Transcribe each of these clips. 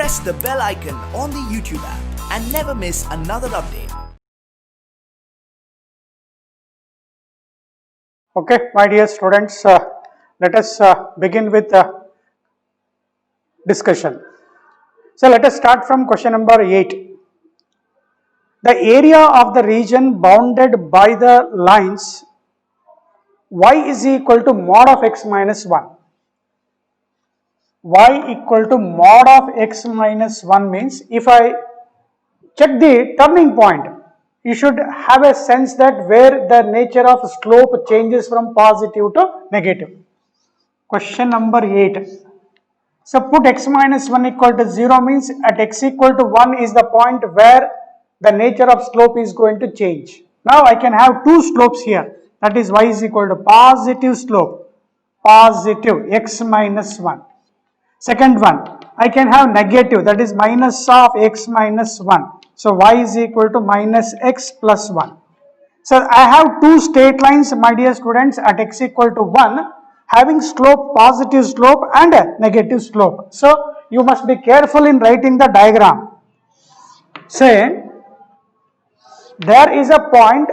press the bell icon on the YouTube app and never miss another update. Okay, my dear students, let us begin with discussion. So let us start from question number 8. The area of the region bounded by the lines y is equal to mod of x minus 1. Y equal to mod of x minus 1 means if I check the turning point, you should have a sense that where the nature of slope changes from positive to negative. Question number 8. So put x minus 1 equal to 0 means at x equal to 1 is the point where the nature of slope is going to change. Now I can have two slopes here, that is y is equal to positive slope, positive x minus 1. Second one, I can have negative, that is minus of x minus 1. So y is equal to minus x plus 1. So I have two straight lines, my dear students, at x equal to 1 having slope, positive slope and negative slope. So you must be careful in writing the diagram. Say there is a point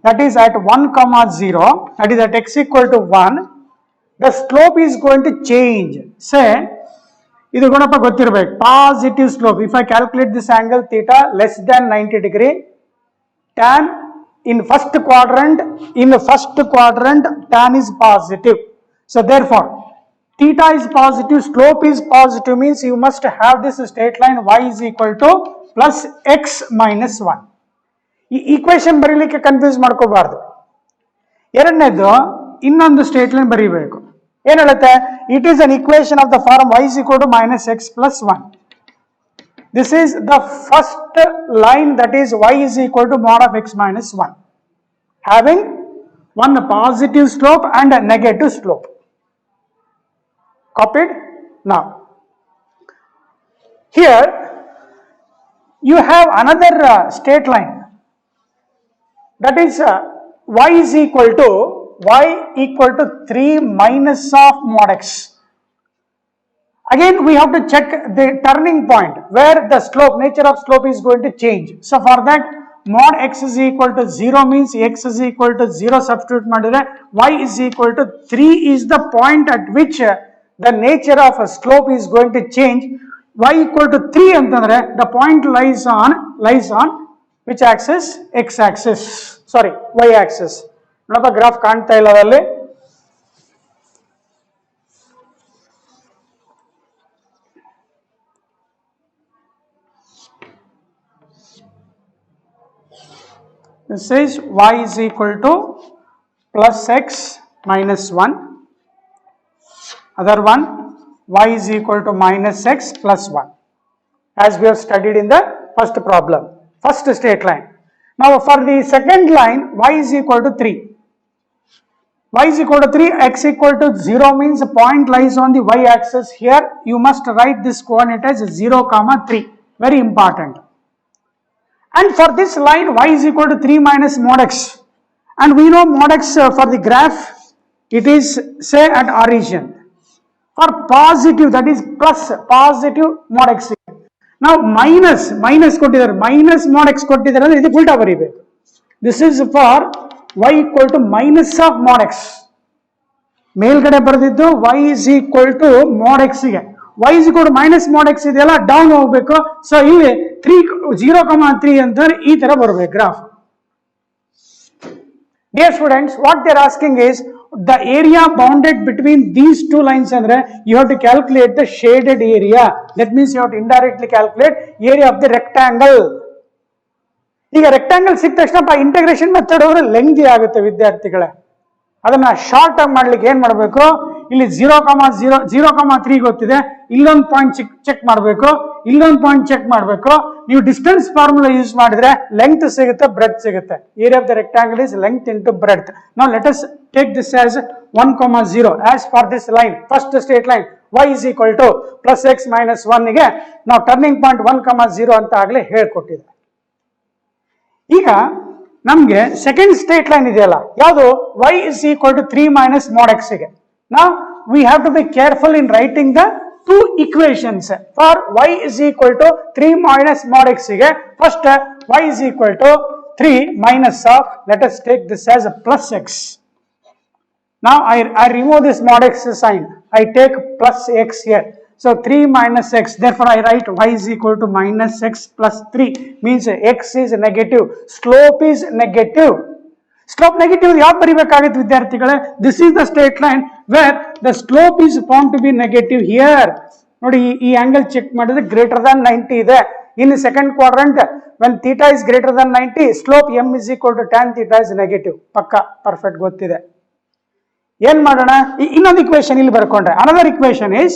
that is at 1 comma 0, that is at x equal to 1. The slope is going to change. Say, idu gunappa gothirbeku, positive slope. If I calculate this angle theta less than 90 degree, tan in first quadrant, tan is positive. So therefore, theta is positive, slope is positive means you must have this straight line y is equal to plus x minus 1. ಈ equation ಬರೀಲಿಕ್ಕೆ confuse ಮಾಡ್ಕೋಬಾರ್ದು. ಎರಡನೇದು ಇನ್ನೊಂದು straight line ಬರೀಬೇಕು. ಏನು ಹೇಳುತ್ತೆ? It is an equation of the form y is equal to minus x plus 1. This is the first line, that is y is equal to mod of x minus 1, having one positive slope and a negative slope. Copied? Now, here you have another straight line, that is y is equal to 3 minus of mod x. Again we have to check the turning point where the slope, nature of slope is going to change. So for that, mod x is equal to 0 means x is equal to 0 substitute madidre, y is equal to 3 is the point at which the nature of a slope is going to change. Y equal to 3 antandre the point lies on which axis? X axis, sorry, y axis. ನೋಡಪ್ಪ graph ಕಾಣ್ತಾ ಇಲ್ಲ ಅಲ್ಲಿ. This is y is equal to plus x minus 1. Other one, y is equal to minus x plus 1, as we have studied in the first problem, first straight line. Now for the second line, y is equal to 3. Y is equal to 3, x equal to 0 means the point lies on the y axis. Here you must write this coordinate as 0 comma 3, very important. And for this line y is equal to 3 minus mod x, and we know mod x for the graph it is say at origin. For positive, that is plus positive mod x. Now minus ಕೊಟ್ಟಿದ್ದಾರೆ, minus mod x ಕೊಟ್ಟಿದ್ದಾರೆ ಅಂದ್ರೆ ಇದಕ್ಕೆ ಉಲ್ಟಾ ಬರೀಬೇಕು. This is for y equal to minus of mod x. ಮೇಲ್ಗಡೆ ಬರೆದಿದ್ದು y is equal to mod x ಗೆ, y is equal to minus mod x ಇದೆಲ್ಲ ಡೌನ್ ಹೋಗಬೇಕು. ಸೊ ಇಲ್ಲಿ 0,3 ಅಂತ ಈ ತರ ಬರಬೇಕು graph. Dear students, what they are asking is the area bounded between these two lines andre you have to calculate the shaded area. That means you have to indirectly calculate area of the rectangle. ಈಗ rectangle ಸಿಕ್ಕ ತಕ್ಷಣ integration method ಹೋದ್ರೆ ಲೆಂಗ್ದಿ ಆಗುತ್ತೆ ವಿದ್ಯಾರ್ಥಿಗಳೇ. ಅದನ್ನ short ಆಗಿ ಮಾಡ್ಲಿಕ್ಕೆ ಏನ್ ಮಾಡಬೇಕು, ಇಲ್ಲಿ 0,3 ಗೊತ್ತಿದೆ, ಇಲ್ಲೊಂದು ಪಾಯಿಂಟ್ ಚೆಕ್ ಮಾಡಬೇಕು, ಇಲ್ಲೊಂದು ಪಾಯಿಂಟ್ ಚೆಕ್ ಮಾಡಬೇಕು. ನೀವು ಡಿಸ್ಟೆನ್ಸ್ ಫಾರ್ಮುಲಾ ಯೂಸ್ ಮಾಡಿದ್ರೆ ಲೆಂತ್ ಸಿಗುತ್ತೆ, ಬ್ರೆಡ್ತ್ ಸಿಗುತ್ತೆ. Area of the rectangle is length into breadth. ನಾವು let us take this as 1,0 as for this line, first straight line y is equal to plus x minus 1 ಗೆ ನಾವು turning point 1,0 ಅಂತ ಆಗಲೇ ಹೇಳ್ಕೊಟ್ಟಿದೆ. ಈಗ ನಮಗೆ second straight line ಇದೆಯಲ್ಲ, ಯಾವುದು? y is equal to 3 minus mod x ಗೆ. Now we have to be careful in writing the two equations for y is equal to 3 minus mod x ಗೆ first y is equal to 3 minus of, let us take this as a plus x. Now I remove this mod x sign, I take plus x here. So 3 minus x, therefore I write y is equal to minus x plus 3, means x is negative, slope is negative. Slope negative ಯಾವ್ದು ಬರಿಬೇಕಾಗುತ್ತೆ ವಿದ್ಯಾರ್ಥಿಗಳೇ? This is the straight line where the slope is found to be negative here. ನೋಡಿ ಈ angle check ಮಾಡಿದ್ರೆ greater than 90 ಇದೆ. In the second quadrant, when theta is greater than 90, slope m is equal to tan theta is negative. ಪಕ್ಕಾ perfect ಗೊತ್ತಿದೆ. ಏನ್ ಮಾಡೋಣ? ಇನ್ನೊಂದು equation ಇಲ್ಲಿ ಬರ್ಕೊಂಡ್ರೆ, another equation is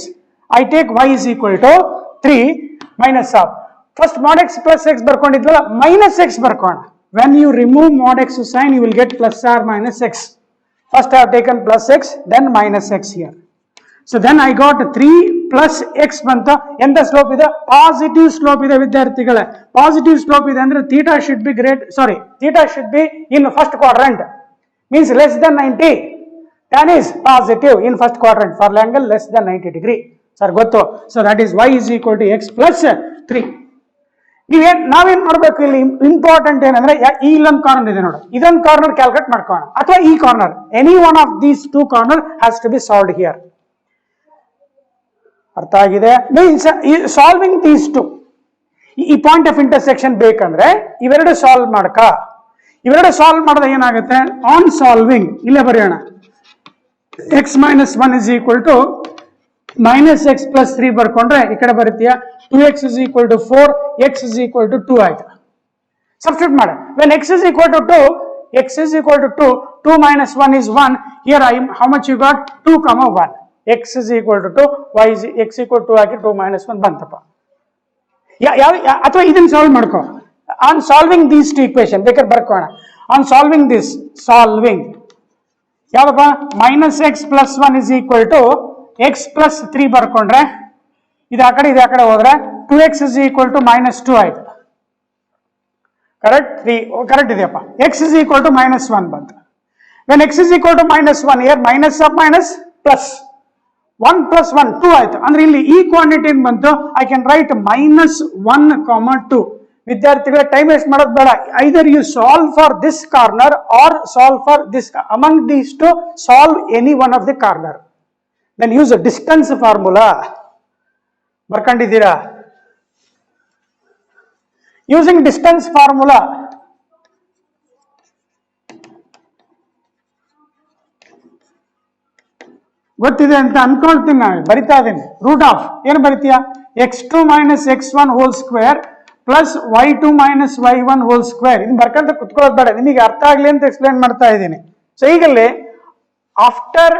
I take y is equal to 3 minus of, first mod x plus x ಬರ್ಕೊಂಡಿದ್ವಲ್ಲ, minus x ಬರ್ಕೋಣ. When you remove mod x sign, you will get plus or minus x. First I have taken plus x, then minus x here. So then I got 3 plus x ಬಂತು. ಎಂತ slope ಇದೆ? Positive slope ಇದೆ ವಿದ್ಯಾರ್ಥಿಗಳೇ. Positive slope ಇದೆ ಅಂದ್ರೆ theta should be theta should be in first quadrant, means less than 90. Tan is positive in first quadrant for angle less than 90 degree. Sir ಗೊತ್ತು. So that is y is equal to x plus 3. ನಾವೇನ್ ಮಾಡ್ಬೇಕು ಇಲ್ಲಿ? Important ಏನಂದ್ರೆ ಇಲ್ಲೊಂದು corner ಇದೆ ನೋಡಿ, ಇದೊಂದು corner calculate ಮಾಡ್ಕೋಣ, ಅಥವಾ ಈ corner, any one of these two corner has to be solved here. ಅರ್ಥ ಆಗಿದೆ? ಮೀನ್ಸ್ ಸಾಲ್ವಿಂಗ್ ದೀಸ್ ಟು, ಈ ಪಾಯಿಂಟ್ ಆಫ್ ಇಂಟರ್ಸೆಕ್ಷನ್ ಬೇಕಂದ್ರೆ ಇವೆರಡು ಸಾಲ್ವ್ ಮಾಡಕ. ಇವೆರಡು ಸಾಲ್ವ್ ಮಾಡಿದ್ರೆ ಏನಾಗುತ್ತೆ? ಆನ್ ಸಾಲ್ವಿಂಗ್ ಇಲ್ಲೇ ಬರೆಯೋಣ, x minus 1 is equal to minus x plus 3 ಬರ್ಕೊಂಡ್ರೆ ಈ ಕಡೆ ಬರುತ್ತೀಯಾ, 2x is equal to 4, x is equal to 2 ಆಯ್ತು. ಸಬ್ಸ್ಟಿಟ್ಯೂಟ್ ಮಾಡಿ. when x is equal to 2, x is equal to 2, 2 minus 1 is 1. here I am, how much you got? 2, 1. x is equal to 2, y is x equal to hockey 2 minus 1 ಬಂತಪ್ಪ. ಅಥವಾ ಇದನ್ನ solve ಮಾಡ್ಕೋ. On solving these two equation ಬೇಕಾದ್ರೆ ಬರ್ಕೋಣ. On solving this, solving ಯಾವಪ್ಪ? minus x plus 1 is equal to x plus 3 ಬರ್ಕೊಂಡ್ರೆ ಇದು ಆ ಕಡೆ ಹೋದ್ರೆ 2x is equal to minus 2 ಆಯ್ತು. ಕರೆಕ್ಟ್ ಇದೆಯಪ್ಪ. x is equal to minus 1 ಬಂತು. when x is equal to minus 1, here minus of minus plus 1 plus 1 2 ಆಯ್ತು. ಅಂದ್ರೆ ಇಲ್ಲಿ ಈ ಕ್ವಾಂಟಿಟಿ ಬಂತು, ಐ ಕ್ಯಾನ್ ರೈಟ್ minus 1, 2. ವಿದ್ಯಾರ್ಥಿಗಳ ಟೈಮ್ ವೇಸ್ಟ್ ಮಾಡೋದು ಬೇಡ. Either you solve for this corner or solve for this, among these two solve any one of the corner. Then use distance formula. ಬರ್ಕೊಂಡಿದ್ದೀರಾ? Using distance formula, ಗೊತ್ತಿದೆ ಅಂತ ಅನ್ಕೊಳ್ತೀನಿ, ನಾನು ಬರಿತಾ ಇದ್ದೀನಿ. ರೂಟ್ ಆಫ್ ಏನು ಬರಿತೀಯಾ? x2 minus x1 whole square plus y2 minus y1 whole square. ಇದನ್ನ ಬರ್ಕಂತ ಕುತ್ಕೊಳ್ಳೋದು ಬೇಡ, ನಿಮಗೆ ಅರ್ಥ ಆಗ್ಲಿ ಅಂತ ಎಕ್ಸ್ಪ್ಲೇನ್ ಮಾಡ್ತಾ ಇದ್ದೀನಿ. ಸೊ ಈಗಲೇ after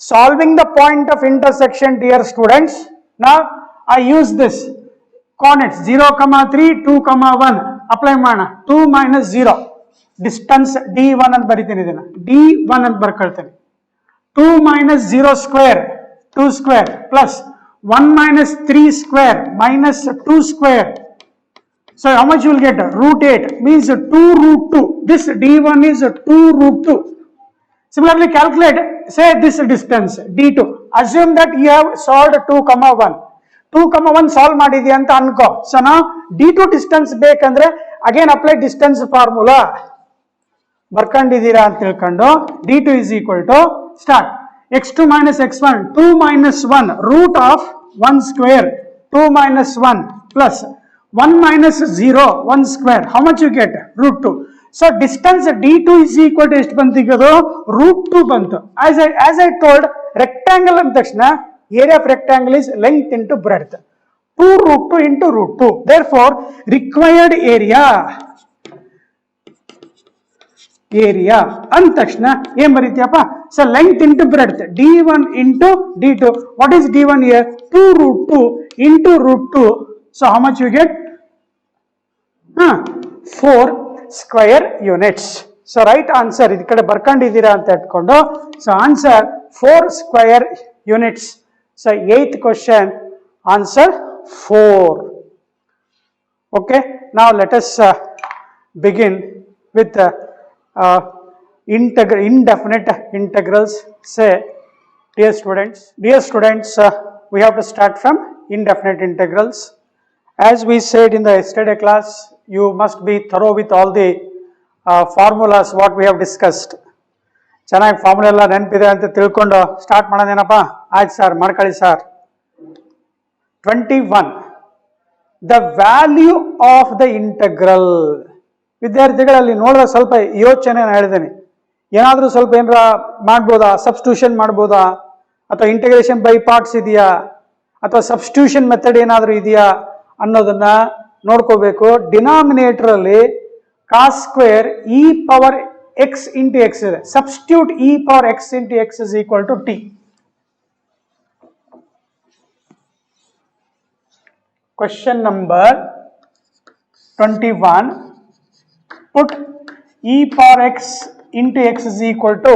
solving the point of intersection, dear students, now I use this coordinates 0, 3, 2, 1 apply ಮಾಡೋಣ. 2 minus 0 ಡಿಸ್ಟೆನ್ಸ್ d1 ಅಂತ ಬರಿತೀನಿ, ಇದನ್ನ d1 ಅಂತ ಬರ್ಕೊಳ್ತೇನೆ. 2 minus 0 square 2 square plus 1 minus 3 square minus 2 square. So how much you will get? Root 8 means 2 root 2. This d1 is 2 root 2. Similarly calculate, say this distance d2. Assume that you have solved 2, 1. 2, 1 solve ಮಾಡಿದ್ಯಾ ಅಂತ ಅನ್ಕೋ. So now d2 distance ಬೇಕಂದ್ರೆ again apply distance formula. ಬರ್ಕೊಂಡಿದ್ದೀರಾ ಅಂತ ತಿಳ್ಕೊಂಡು d2 is equal to start x2 minus x1, 2 minus 1 root of 1 square, 2 minus 1 plus 1 minus 0 1 square. How much you get? Root 2. So distance d2 is equal to ಎಷ್ಟು ಬಂತು? ಈಗ root 2 ಬಂತು. As I told, rectangle ಅಂದ ತಕ್ಷಣ area of rectangle is length into breadth. 2 root 2 into root 2. Therefore required area ಅಂದ ತಕ್ಷಣ ಏನ್ ಬರೀತಿಯಪ್ಪ? So length into breadth, d1 into d2. What is d1 here? 2 root 2 into root 2. So how much you get? 4 square units. So right answer ಇದ್ ಕಡೆ ಬರ್ಕೊಂಡಿದ್ದೀರಾ ಅಂತ ಇಟ್ಕೊಂಡು, so answer 4 square units. So 8th question, answer 4. Okay, now let us begin with indefinite integrals. Say, dear students, we have to start from indefinite integrals. As we said in the yesterday class, you must be thorough with all the formulas what we have discussed. ಚೆನ್ನಾಗಿ formula ಎಲ್ಲ ನೆನಪಿದೆ ಅಂತ ತಿಳ್ಕೊಂಡು start ಮಾಡೋದೇನಪ್ಪ. ಆಯ್ತು sir, ಮಾಡ್ಕೊಳ್ಳಿ sir. 21. The value of the integral. ವಿದ್ಯಾರ್ಥಿಗಳಲ್ಲಿ ನೋಡಿದ್ರೆ ಸ್ವಲ್ಪ ಯೋಚನೆ ಹೇಳಿದ್ದೇನೆ. ಏನಾದರೂ ಸ್ವಲ್ಪ ಏನಾರ ಮಾಡ್ಬೋದಾ, ಸಬ್ಸ್ಟಿಟ್ಯೂಷನ್ ಮಾಡ್ಬೋದಾ, ಅಥವಾ ಇಂಟಿಗ್ರೇಷನ್ ಬೈ ಪಾರ್ಟ್ಸ್ ಇದೆಯಾ, ಅಥವಾ ಸಬ್ಸ್ಟಿಟ್ಯೂಷನ್ ಮೆಥಡ್ ಏನಾದರೂ ಇದೆಯಾ ಅನ್ನೋದನ್ನ ನೋಡ್ಕೋಬೇಕು. ಡಿನಾಮಿನೇಟರ್ ಅಲ್ಲಿ cos square E power X into X ಇದೆ. Substitute E power X into X is equal to T. Question number 21. Put e power x into x is equal to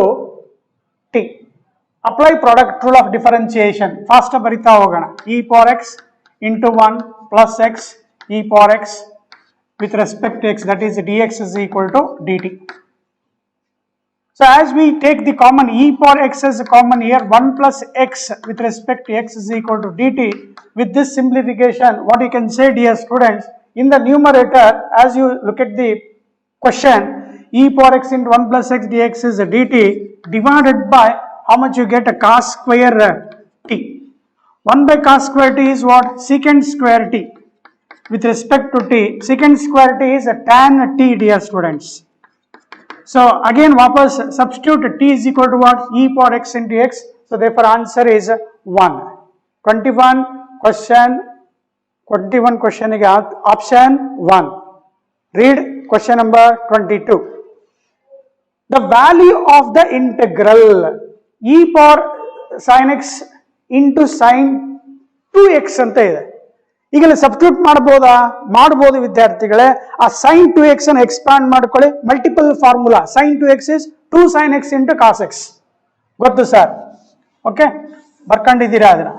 t. Apply product rule of differentiation. Fast barita hogana. E power x into 1 plus x e power x with respect to x, that is dx is equal to dt. So as we take the common e power x as a common here, 1 plus x with respect to x is equal to dt. With this simplification, what you can say, dear students, in the numerator, as you look at the question, e power x into 1 plus x dx is dt divided by how much you get a cos square t. 1 by cos square t is what? Secant square t. With respect to t, secant square t is a tan t, dear students. So again vapas substitute t is equal to what? E power x into x. So therefore answer is 1. 21 question option 1. Read question number 22. The value of the integral e power sin x into sin 2x ಅಂತ ಇದೆ. ಈಗಲೇ substitute ಮಾಡಬಹುದು ವಿದ್ಯಾರ್ಥಿಗಳೇ. ಆ sin 2x ಅನ್ನು expand ಮಾಡ್ಕೊಳ್ಳಿ. Multiple formula. sin 2x is 2 sin x into cos x. ಗೊತ್ತು sir? Okay, ಬರ್ಕೊಂಡಿದ್ದೀರಾ ಅದನ್ನ?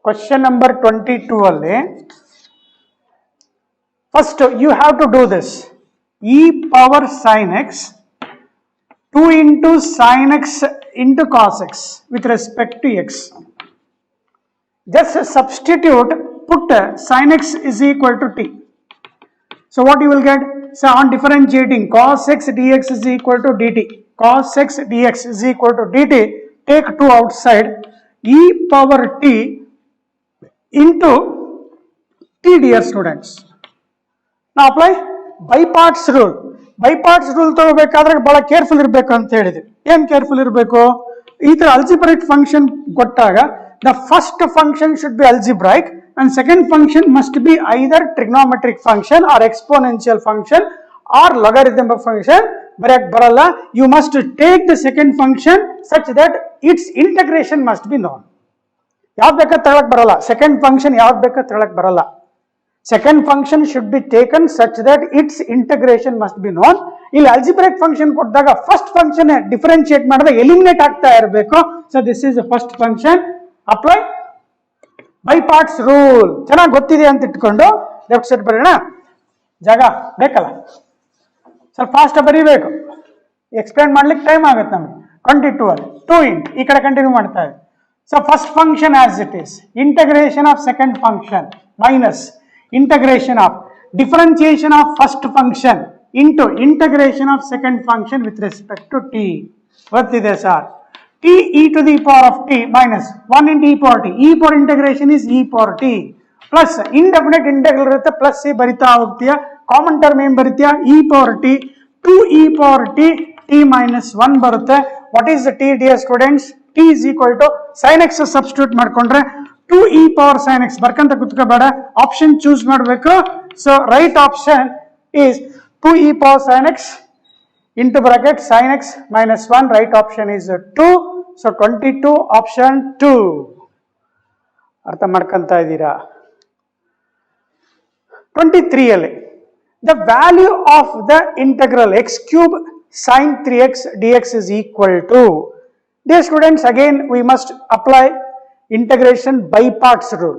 Question number 22 ಅಲ್ಲಿ first you have to do this. E power sin x 2 into sin x into cos x with respect to x. Just substitute, put sin x is equal to t. So what you will get? So on differentiating, cos x dx is equal to dt. Cos x dx is equal to dt. Take 2 outside. E power t into t, dear students. Now apply by parts rule. By parts rule ತಗೋಬೇಕಾದ್ರೆ ಬಹಳ careful ಇರಬೇಕು ಅಂತ ಹೇಳಿದ್ವಿ. ಏನ್ careful ಇರಬೇಕು? ಈ ತರ ಅಲ್ಜಿಬ್ರೈಕ್ function ಕೊಟ್ಟಾಗ the first function should be algebraic and second function must be either trigonometric function or exponential function or logarithmic function. ಬರೆಯಕ್ಕೆ ಬರಲ್ಲ. You must take the second function such that its integration must be known. ಯಾವ್ದು ಬೇಕಾದ್ರೆ ತಗೊಳಕ್ ಬರಲ್ಲ. Second function ಯಾವ್ದು ಬೇಕಾದ್ರೆ ತಗೊಳಕ್ ಬರಲ್ಲ. Second function should be taken such that it's integration must be known. ಇಲ್ಲಿ ಅಲ್ಜಿಬ್ರೈಕ್ ಫಂಕ್ಷನ್ ಕೊಟ್ಟಾಗ ಫಸ್ಟ್ ಫಂಕ್ಷನ್ ಡಿಫರೆನ್ಶಿಯೇಟ್ ಮಾಡಿದಾಗ ಎಲಿಮಿನೇಟ್ ಆಗ್ತಾ ಇರಬೇಕು. So this is first function. Apply by parts rule. ಚೆನ್ನಾಗಿ ಗೊತ್ತಿದೆ ಅಂತ ಇಟ್ಕೊಂಡು ಲೆಫ್ಟ್ ಸೈಡ್ ಬರೋಣ. ಜಾಗ ಬೇಕಲ್ಲ, ಸ್ವಲ್ಪ ಫಾಸ್ಟ್ ಬರೀಬೇಕು. ಎಕ್ಸ್ಪ್ಲೇನ್ ಮಾಡ್ಲಿಕ್ಕೆ ಟೈಮ್ ಆಗುತ್ತೆ ನಮಗೆ. 22 ಅಲ್ಲಿ 2 ಇಂಟ್ ಈ ಕಡೆ ಕಂಟಿನ್ಯೂ ಮಾಡ್ತಾ ಇದೆ. So first function as it is, integration of second function minus integration of differentiation of first function into integration of second function with respect to t. What is this? T e to the power of t minus 1 into e power t. E power integration is e power t plus indefinite integral irutte plus c barita hogtiya. Common term em baritiya? E power t 2 e power t t minus 1 barutte. What is the t, dear students? T is equal to sin x substitute ಮಾಡ್ಕೊಂಡ್ರೆ 2 e power sin x ಬರ್ಕಂತ ಕುತ್ಕೋಬೇಡ. Option choose ಮಾಡಬೇಕು. So right option is 2 e power sin x into bracket sin x minus 1. Right option is 2. So 22 option 2. ಅರ್ಥ ಮಾಡ್ಕೊಂತ ಇದ್ದೀರಾ? 23 ಅಲ್ಲಿ the value of the integral x cube sin 3x dx is equal to. Dear students, again we must apply integration by parts rule.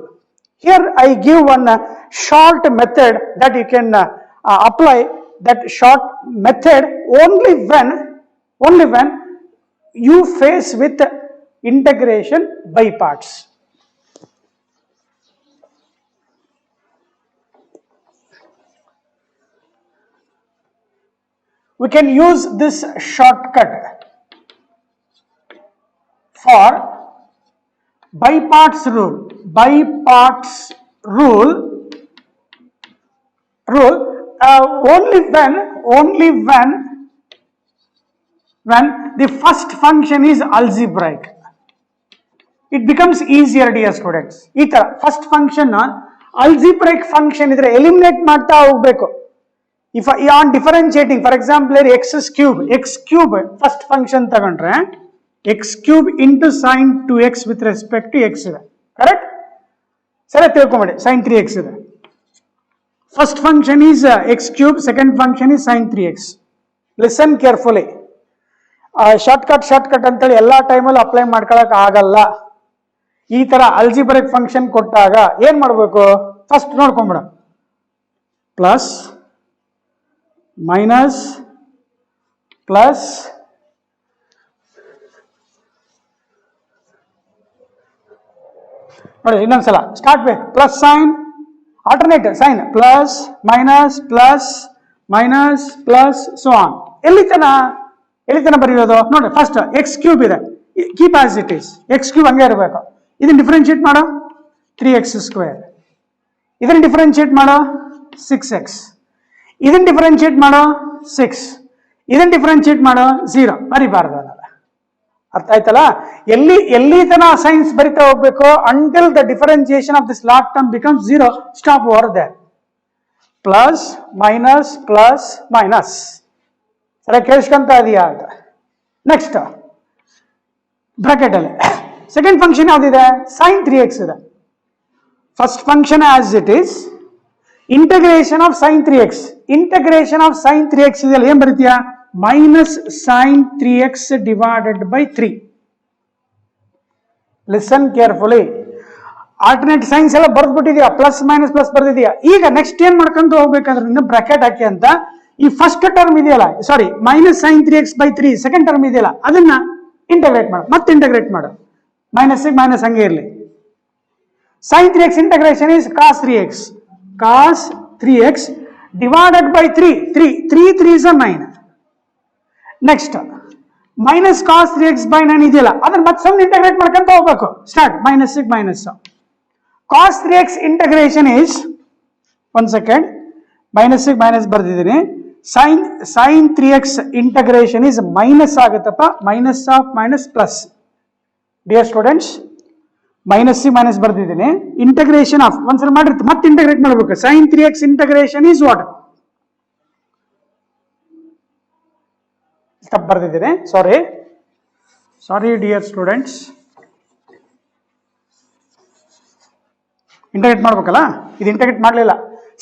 Here I give one short method that you can apply that short method only when you face with integration by parts. We can use this shortcut for by parts rule. By parts rule only when the first function is algebraic. It becomes easier, dear students. ಈ ತರ first function algebraic function ಇದ್ರೆ eliminate ಮಾಡ್ತಾ ಹೋಗಬೇಕು. If on differentiating, for example, x cube first function ತಗೊಂಡ್ರೆ x cube into sin 2x with respect to x ಇದೆ, correct? ಸರಿ ತಿಳ್ಕೊಂಬಿಡಿ, sin 3x ಇದೆ. First function is x cube, second function is sin 3x. Listen carefully. Shortcut ಅಂತೇಳಿ ಎಲ್ಲಾ ಟೈಮಲ್ಲಿ apply ಮಾಡ್ಕೊಳಕ್ ಆಗಲ್ಲ. ಈ ತರ ಅಲ್ಜಿಬ್ರಿಕ್ ಫಂಕ್ಷನ್ ಕೊಟ್ಟಾಗ ಏನ್ ಮಾಡ್ಬೇಕು, ಫಸ್ಟ್ ನೋಡ್ಕೊಂಬಿಡ, ಪ್ಲಸ್ ಮೈನಸ್ ಪ್ಲಸ್ ನೋಡಿ ಇನ್ನೊಂದ್ಸಲ ಸ್ಟಾರ್ಟ್ ಬೇಕು, plus sign alternative sign plus minus plus so on. ಎಲ್ಲಿ ತನ ಬರೆಯೋದು ನೋಡಿ, ಫಸ್ಟ್ ಎಕ್ಸ್ ಕ್ಯೂಬ್ ಇದೆ, keep as it is, x cube ಹಂಗೆ ಇರಬೇಕು. ಇದನ್ನ ಡಿಫರೆನ್ಶಿಯೇಟ್ ಮಾಡೋ 3x², ಇದನ್ನ ಡಿಫರೆನ್ಶಿಯೇಟ್ ಮಾಡೋ 6x, ಇದನ್ನ ಡಿಫರೆನ್ಶಿಯೇಟ್ ಮಾಡೋ 6, ಇದನ್ನ ಡಿಫರೆನ್ಶಿಯೇಟ್ ಮಾಡೋ 0. ಬರಿಬಾರ್ದು ಅದಲ್ಲ, ಅರ್ಥ ಆಯ್ತಲ್ಲ? ಎಲ್ಲಿ ತನ ಸೈನ್ಸ್ ಬರಿತಾ ಹೋಗ್ಬೇಕು, until the differentiation of this last term becomes 0, stop over there. Plus minus ಸರಿ ಕೇಳಿಸ್ಕೊಂತ ಇದೆಯಾ ಅಂತ. ನೆಕ್ಸ್ಟ್ ಬ್ರಾಕೆಟ್ ಅಲ್ಲಿ ಸೆಕೆಂಡ್ ಫಂಕ್ಷನ್ ಯಾವ್ದಿದೆ, sin 3x ಇದೆ. First function as it is, integration of sin 3x, integration of sin 3x ಇದೆಯಲ್ಲ, ಏನ್ ಬರೀತೀಯಾ, minus sin 3x divided by 3. Listen carefully, alternate signs ಎಲ್ಲ ಬರ್ದ್ಬಿಟ್ಟಿದ್ಯಾ, ಪ್ಲಸ್ ಮೈನಸ್ ಪ್ಲಸ್ ಬರ್ದಿದ್ಯಾ. ಈಗ ನೆಕ್ಸ್ಟ್ ಏನ್ ಮಾಡ್ಕೊಂತ ಹೋಗ್ಬೇಕಂದ್ರೆ ಇನ್ನು ಬ್ರಾಕೆಟ್ ಹಾಕಿ ಅಂತ, ಈ ಫಸ್ಟ್ ಟರ್ಮ್ ಇದೆಯಲ್ಲ, sorry minus sin 3x by 3 second term ಇದೆಯಲ್ಲ, ಅದನ್ನ ಇಂಟಗ್ರೇಟ್ ಮಾಡು, ಮತ್ತೆ ಇಂಟಗ್ರೇಟ್ ಮಾಡು, ಮೈನಸ್ ಹಂಗೆ ಇರಲಿ. sin 3x integration is cos 3x divided by 3 3 is 9. Next minus cos 3x by 9 ಇದೆಯಲ್ಲ, ಅದನ್ನ ಮತ್ತೆ ಸಣ್ಣ ಇಂಟಗ್ರೇಟ್ ಮಾಡ್ಕೊಂತ ಹೋಗ್ಬೇಕು. Start minus cos 3x integration is, ಒಂದ್ ಸೆಕೆಂಡ್, ಮೈನಸ್ ಬರ್ದಿದ್ದೀನಿ, sin 3x integration is minus ಆಗುತ್ತಪ್ಪ, minus of minus plus. Dear students, minus ಬರ್ದಿದ್ದೀನಿ, ಇಂಟಗ್ರೇಷನ್ ಆಫ್ ಒಂದ್ಸಲ ಮಾಡಿರ್ತೀವಿ, ಮತ್ತೆ ಇಂಟಗ್ರೇಟ್ ಮಾಡಬೇಕು. sin 3x integration is what, ತಪ್ಪು ಬರ್ದಿದ್ದೀನಿ, ಸಾರಿ ಡಿಯರ್ ಸ್ಟೂಡೆಂಟ್ಸ್. ಇಂಟಗ್ರೇಟ್ ಮಾಡ್ಬೇಕಲ್ಲ, ಇದು ಇಂಟಗ್ರೇಟ್ ಮಾಡಲಿಲ್ಲ.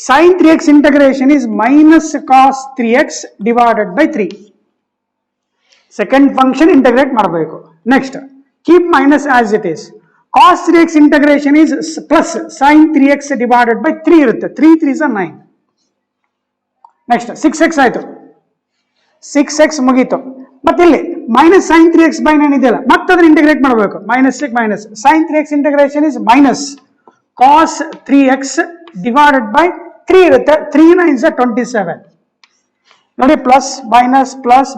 sin 3x integration is minus cos 3x divided by 3. Second function integrate ಮಾಡಬೇಕು. Next, keep minus as it is. Cos 3x integration is plus sin 3x divided by 3 ಇರುತ್ತೆ. 3 is 9. Next, 6x ಆಯ್ತು, 6x ಮುಗೀತು. ಮತ್ತೆ ಇಲ್ಲಿ minus sin 3x by 9 ಇದೆಯಲ್ಲ, ಮತ್ತೆ ಅದನ್ನ integrate ಮಾಡಬೇಕು. Minus sin 3x integration is minus cos 3x divided by 3 ಇರುತ್ತೆ. 3 9s 27. ನೋಡಿ, ಪ್ಲಸ್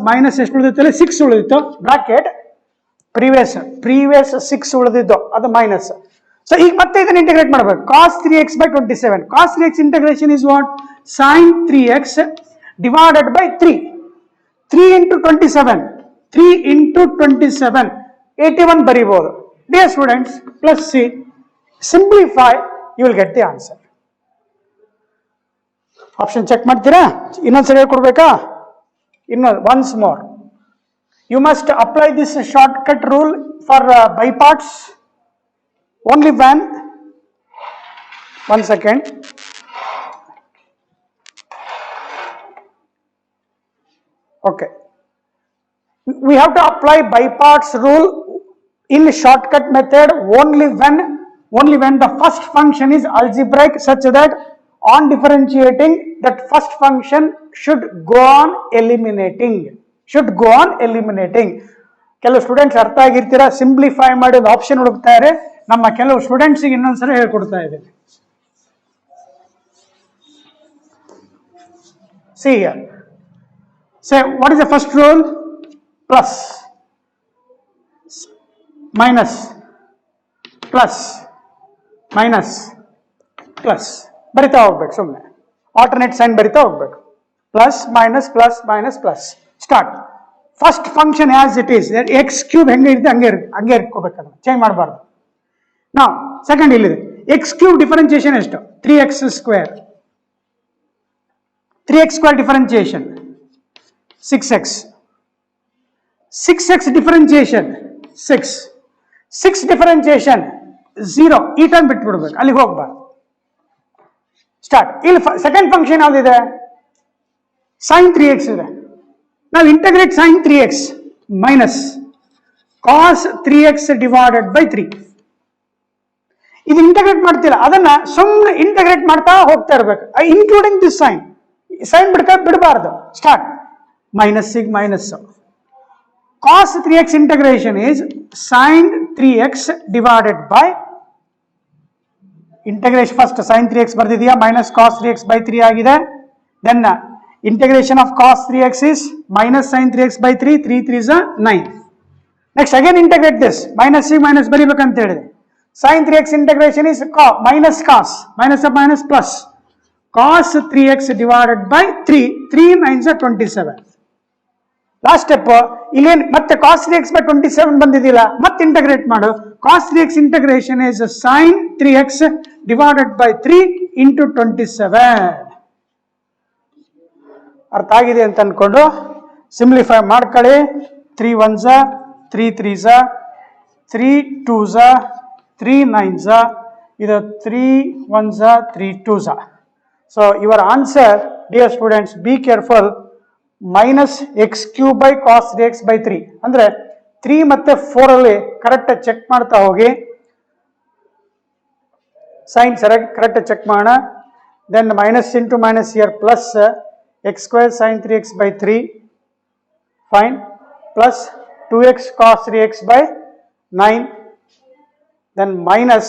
ಮೈನಸ್ ಎಷ್ಟು ಉಳಿದಿತ್ತು, 6 ಉಳಿದಿತ್ತು. ಬ್ರಾಕೆಟ್ ಪ್ರೀವಿಯಸ್ 6 ಉಳಿದಿದ್ದು, ಅದು ಮೈನಸ್. ಸೊ ಈಗ ಮತ್ತೆ ಇದನ್ನ ಇಂಟಿಗ್ರೇಟ್ ಮಾಡಬೇಕು. cos 3x by 27. cos 3x integration is what, sin 3x divided by 3. 3 into 27, 81 ಬರೀಬಹುದು. Dear students, plus C, simplify, you will get the answer. Option check ಮಾಡ್ತೀರಾ? ಇನ್ನೊಂದ್ಸರಿ ಹೇಳ್ಕೊಡ್ಬೇಕಾ? Once more, you must apply this shortcut rule for by parts only one. One second, okay, we have to apply by parts rule in shortcut method only when the first function is algebraic such that on differentiating that first function should go on eliminating. ಕೆಲವು students ಅರ್ಥ ಆಗಿರ್ತೀರಾ, simplify ಮಾಡಿ ಒಂದು option ಹುಡುಕ್ತಾ ಇದ್ದಾರೆ. ನಮ್ಮ ಕೆಲವು ಸ್ಟೂಡೆಂಟ್ಸ್ಗೆ ಇನ್ನೊಂದ್ಸಲ ಹೇಳ್ಕೊಡ್ತಾ ಇದ್ದೇನೆ. See here. Say what is the first rule? Plus, minus, plus, minus, plus. ಬರಿತಾ ಹೋಗ್ಬೇಕು, ಸುಮ್ಮನೆ ಆಲ್ಟರ್ನೇಟ್ ಸೈನ್ ಬರಿತಾ ಹೋಗ್ಬೇಕು. Plus minus plus minus plus. Start. First function as it is, x cube ಹೆಂಗೆ ಇರುತ್ತೆ ಹಂಗೆ ಇಟ್ಕೋಬೇಕಲ್ಲ, ಚೇಂಜ್ ಮಾಡಬಾರ್ದು. ನಾವು ಸೆಕೆಂಡ್ ಇಲ್ಲಿದೆ, ಎಕ್ಸ್ ಕ್ಯೂಬ್ ಡಿಫರೆನ್ಸಿಯೇಷನ್ ಎಷ್ಟು? 3x square. 3x square differentiation 6x. 6x differentiation 6. 6 differentiation 0. ಈ ಟರ್ಮ್ ಬಿಟ್ಬಿಡ್ಬೇಕು, ಅಲ್ಲಿಗೆ ಹೋಗ್ಬಾರ್ದು. ಸ್ಟಾರ್ಟ್. ಇಲ್ಲಿ ಸೆಕೆಂಡ್ ಫಂಕ್ಷನ್ ಯಾವ್ದಿದೆ? sin 3x ಇದೆ. ನಾವು integrate sin 3x minus cos 3x divided by 3. ಇದು ಇಂಟಗ್ರೇಟ್ ಮಾಡ್ತಿಲ್ಲ, ಅದನ್ನ ಸುಮ್ಮನೆ ಇಂಟಗ್ರೇಟ್ ಮಾಡ್ತಾ ಹೋಗ್ತಾ ಇರ್ಬೇಕು, ಇನ್ಕ್ಲೂಡಿಂಗ್ ದಿಸ್ ಸೈನ್. ಸೈನ್ ಬಿಡಬಾರ್ದು. ಸ್ಟಾರ್ಟ್. ಮೈನಸ್ಸಿಗೆ minus. Cos 3x integration is sine 3x divided by integration. First sine 3x ಬರ್ದಿದೆಯಾ, ಮೈನಸ್ ಕಾಸ್ 3x ಬೈ 3 ಆಗಿದೆ. Then integration of cos 3x is minus sin 3x by 3. 3 3 is 9. Next again integrate this. Minus c minus ಬರಿಬೇಕಂತ ಹೇಳಿದೆ. Sin 3x integration is minus cos. Minus of minus plus. Cos 3x divided by 3. 3 9s are 27. Last step. ಇಲ್ಲೇನು ಮತ್ತೆ cos 3x by 27 ಬಂದಿದಿಲ್ಲ, ಮತ್ತೆ integrate ಮಾಡು. Cos 3x integration is sin 3x divided by 3 into 27. ಅರ್ಥ ಆಗಿದೆ ಅಂತ ಅನ್ಕೊಂಡು simplify ಮಾಡ್ಕೊಳ್ಳಿ. 3 1s, 3 3s, 3 2s, 3 9s, ಇದು 3 1s, 3 2s. So your answer, dear students, be careful, minus x cube by cos 3x by 3. ಅಂದ್ರೆ 3 ಮತ್ತೆ 4 ಅಲ್ಲಿ ಕರೆಕ್ಟ್ ಚೆಕ್ ಮಾಡ್ತಾ ಹೋಗಿ. ಸೈನ್ ಕರೆಕ್ಟ್ ಚೆಕ್ ಮಾಡೋಣ. Then minus into minus year plus x square sin 3x by 3, fine, plus 2x cos 3x by 9, then minus,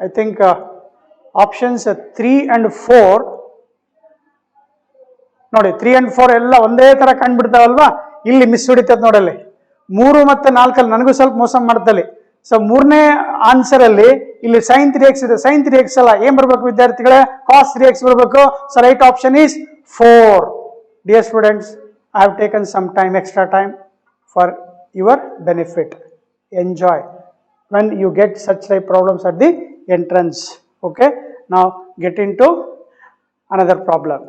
I think options 3 and 4 ನೋಡಿ. 3 and 4 ಎಲ್ಲ ಒಂದೇ ತರ ಕಂಡುಬಿಡ್ತಾವಲ್ವಾ, ಇಲ್ಲಿ ಮಿಸ್ ಹೊಡಿತದ ನೋಡಲ್ಲಿ. 3 ಮತ್ತು 4 ನನಗೂ ಸ್ವಲ್ಪ ಮೋಸ ಮಾಡ್ತಲ್ಲಿ. ಸೊ ಮೂರನೇ ಆನ್ಸರ್ ಅಲ್ಲಿ ಇಲ್ಲಿ sin 3x ಇದೆ. sin 3x ಅಲ್ಲ, ಏನ್ ಬರ್ಬೇಕು ವಿದ್ಯಾರ್ಥಿಗಳೇ? cos 3x ಬರ್ಬೇಕು. So right option is 4. Dear students, I have taken some time, extra time for your benefit. Enjoy when you get such type problems at the entrance. Okay, now get into another problem.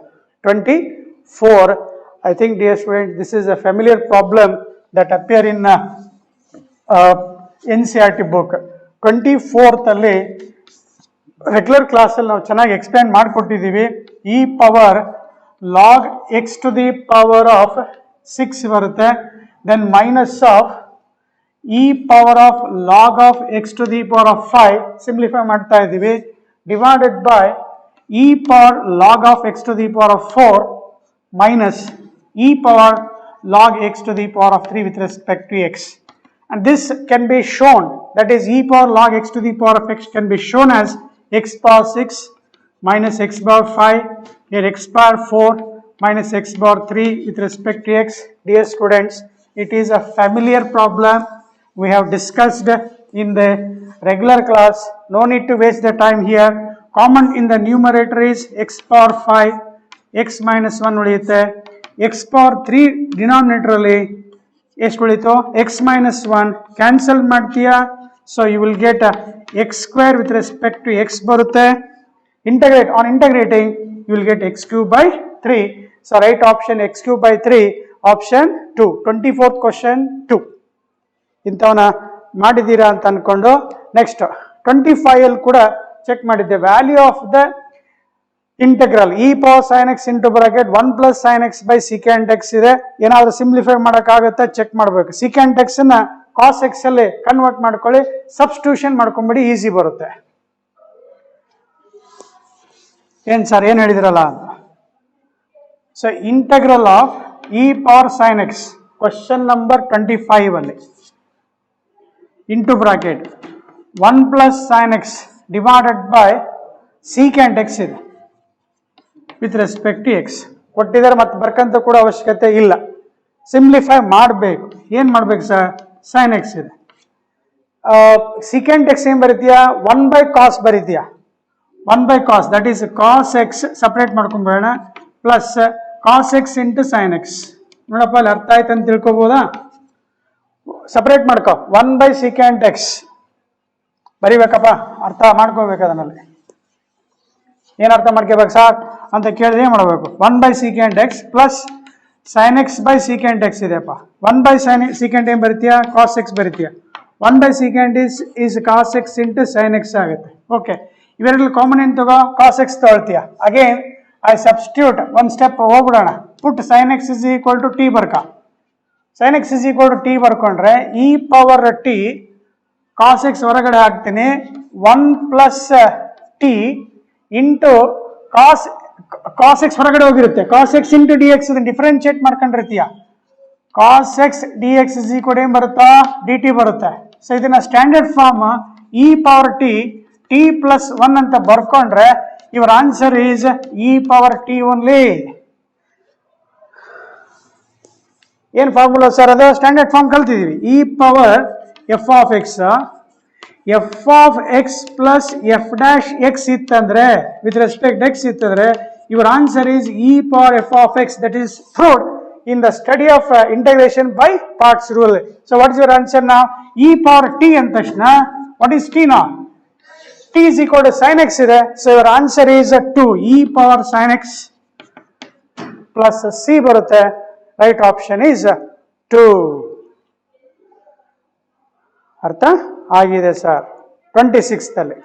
24. I think, dear students, this is a familiar problem that appear in NCERT book. 24th ಅಲ್ಲಿ regular class ಅಲ್ಲಿ ನಾವು ಚೆನ್ನಾಗಿ explain ಮಾಡಿಕೊಟ್ಟಿದ್ದೀವಿ. e power log x to the power of 6 ಬರುತ್ತೆ. Then minus of e power of log of x to the power of 5 simplify ಮಾಡ್ತಾ ಇದ್ದೀವಿ, divided by e power log of x to the power of 4 minus e power log x to the power of 3 with respect to x. And this can be shown, that is e power log x to the power of x can be shown as x power 6 minus x power 5, here x power 4 minus x power 3 with respect to x. Dear students, it is a familiar problem we have discussed in the regular class. No need to waste the time here. Common in the numerator is x power 5, x minus 1 ಉಳಿಯುತ್ತೆ. x power 3 denominator ಅಲ್ಲಿ ಎಷ್ಟು ಉಳಿತು? x minus 1 cancel ಮಾಡ್ತೀಯಾ? So you will get x square with respect to x ಬರುತ್ತೆ. Integrate, on integrating you will get x cube by 3. So right option x cube by 3, option 2. 24th question 2. ಇಂಥವನ್ನ ಮಾಡಿದ್ದೀರಾ ಅಂತ ಅನ್ಕೊಂಡು next 25 ಅಲ್ಲಿ ಕೂಡ check ಮಾಡಿದ್ದೆ. Value of the integral e power sin x into bracket 1 plus sin x by secant x ಇದೆ. ಏನಾದ್ರೂ simplify ಮಾಡೋಕ್ಕಾಗತ್ತಾ ಚೆಕ್ ಮಾಡಬೇಕು. secant x ನ cos x ಅಲ್ಲಿ ಕನ್ವರ್ಟ್ ಮಾಡ್ಕೊಳ್ಳಿ, ಸಬ್ಸ್ಟಿಟ್ಯೂಷನ್ ಮಾಡ್ಕೊಂಬಿಡಿ, ಈಸಿ ಬರುತ್ತೆ. ಏನು ಸರ್ ಏನು ಹೇಳಿದಿರಲ್ಲ ಅಂತ. So integral of e power sine x question number 25 ಅಲ್ಲಿ into bracket 1 plus sine x divided by secant x ಇದೆ ವಿತ್ ರೆಸ್ಪೆಕ್ಟ್ ಟು ಎಕ್ಸ್ ಕೊಟ್ಟಿದ್ದಾರೆ. ಮತ್ತೆ ಬರ್ಕಂತ ಕೂಡ ಅವಶ್ಯಕತೆ ಇಲ್ಲ, ಸಿಂಪ್ಲಿಫೈ ಮಾಡಬೇಕು. ಏನು ಮಾಡ್ಬೇಕು ಸರ್? ಸೈನ್ ಎಕ್ಸ್ ಇದೆ, ಸೀಕೆಂಟ್ ಎಕ್ಸ್ ಏನು ಬರೀತೀಯಾ? 1 ಬೈ ಕಾಸ್ ಬರೀತೀಯಾ? 1 by cos, that is cos X separate ಮಾಡ್ಕೊಂಬೇಡ plus cos X into sine X. ನೋಡಪ್ಪ ಅಲ್ಲಿ ಅರ್ಥ ಆಯ್ತು ಅಂತ ತಿಳ್ಕೊಬೋದಾ? ಸಪ್ರೇಟ್ ಮಾಡ್ಕೊ. 1 ಬೈ ಸೀಕೆಂಟ್ ಎಕ್ಸ್ ಬರಿಬೇಕಪ್ಪ, ಅರ್ಥ ಮಾಡ್ಕೋಬೇಕು. ಅದನ್ನಲ್ಲಿ ಏನು ಅರ್ಥ ಮಾಡ್ಕೋಬೇಕು ಸರ್ ಅಂತ ಕೇಳಿದ್ರೆ ಏನು ಮಾಡಬೇಕು? 1 by secant X plus sine X by secant X ಇದೆಯಪ್ಪ. 1 ಬೈ ಸೀಕೆಂಟ್ ಏನು ಬರಿತೀಯಾ? ಕಾಸ್ ಎಕ್ಸ್ ಬರಿತೀಯಾ? 1 by secant is cos X into sine X ಆಗುತ್ತೆ. ಓಕೆ, ಇವೆರಡಲ್ಲಿ ಕಾಮನ್ ಏನು ತಗೋ? ಕಾಸ್ ಎಕ್ಸ್ ತಗೊಳ್ತೀಯ. ಅಗೇನ್ ಐ ಸಬ್ಸ್ಟಿಟ್ಯೂಟ್, ಒಂದು ಸ್ಟೆಪ್ ಹೋಗ್ಬಿಡೋಣ. Put sine X is equal to T ಬರ್ಕ. Sine X is equal to T ಬರ್ಕೊಂಡ್ರೆ E power T cos X ಹೊರಗಡೆ ಹಾಕ್ತೀನಿ, 1 plus T into cos X ಹೊರಗಡೆ ಹೋಗಿರುತ್ತೆ. Cos X into d x differentiate ಮಾಡ್ಕೊಂಡಿರ್ತೀಯ. Cos x d x is equal ಏನು ಬರುತ್ತಾ? D t ಬರುತ್ತೆ. ಸೊ ಇದನ್ನ standard form e power t t plus 1 ಅಂತ ಬರ್ಕೊಂಡ್ರೆ your answer is e power t only. ಏನು ಫಾರ್ಮುಲಾ ಸರ್? ಅದು standard form ಕಲ್ತಿದ್ದೀವಿ. E power f of x plus f dash x ಇತ್ತಂದ್ರೆ ವಿತ್ ರೆಸ್ಪೆಕ್ಟ್ ಎಕ್ಸ್ ಇತ್ತಂದ್ರೆ your answer is e power f of X. That is proved in the study of integration by parts rule. So what is your answer now? E power t and tashna, what is t now? T is equal to sin x ide. So your answer is 2 e power sin x plus c barutte. Right option is 2. ಅರ್ಥ ಆಗಿದೆ sir. 26th ಅಲ್ಲಿ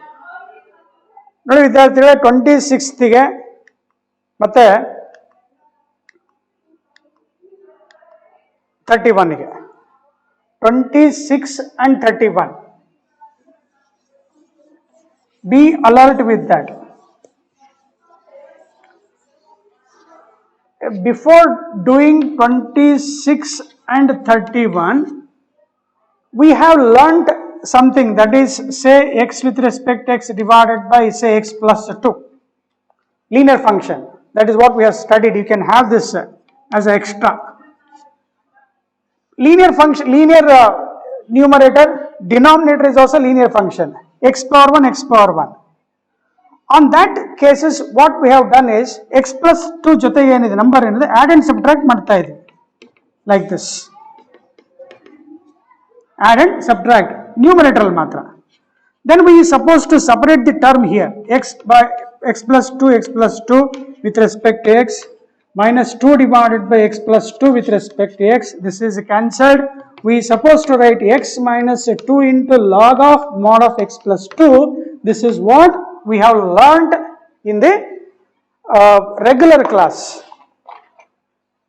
ನೋಡಿ ವಿದ್ಯಾರ್ಥಿಗಳೇ, 26th ಗೆ ಮತ್ತೆ 31 ಗೆ 26 and 31. Be alert with that. Before doing 26 and 31, we have learnt something, that is say x with respect to x divided by say x plus 2. Linear function. That is what we have studied. You can have this as an extra. Linear function, linear numerator, denominator is also linear function, x power 1, x power 1. On that cases, what we have done is x plus 2 jothe yenide number enide add and subtract ಮಾಡ್ತಾ ಇದ್ದೀವಿ, like this. Add and subtract numerator ಅಲ್ಲಿ ಮಾತ್ರ. Then we are supposed to separate the term here, x plus 2 with respect to x minus 2 divided by x plus 2 with respect to x. This is cancelled. We are supposed to write x minus 2 into log of mod of x plus 2. This is what we have learnt in the regular class.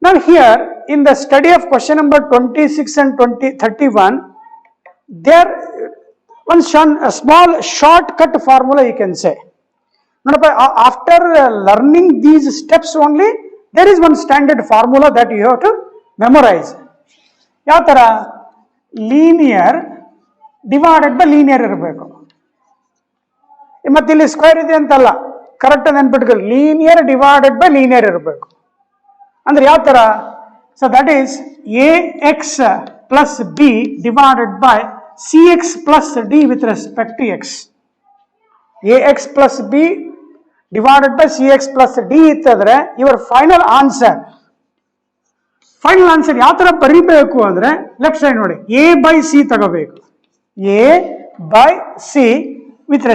Now here in the study of question number 26 and 31, there one a small shortcut formula you can say. After learning these steps only, there is one standard formula that you have to memorize. ಯಾವ ತರ? Linear divided by linear ಇರಬೇಕು. ಮತ್ತೆ ಇಲ್ಲಿ square ಇದೆ ಅಂತಲ್ಲ, correct ನೆನ್ಪಿಟ್ಕೊಳ್ಳಿ. Linear divided by linear ಇರಬೇಕು. ಅಂದ್ರೆ ಯಾವ ತರ? So that is a x plus b divided by c x plus d with respect to x. A x plus b divided by cx plus d ಇತ್ತಂದ್ರೆ your final answer ಯಾವ ತರ ಬರೀಬೇಕು ಅಂದ್ರೆ left side ನೋಡಿ, a by c ತಗೋಬೇಕು. a by c with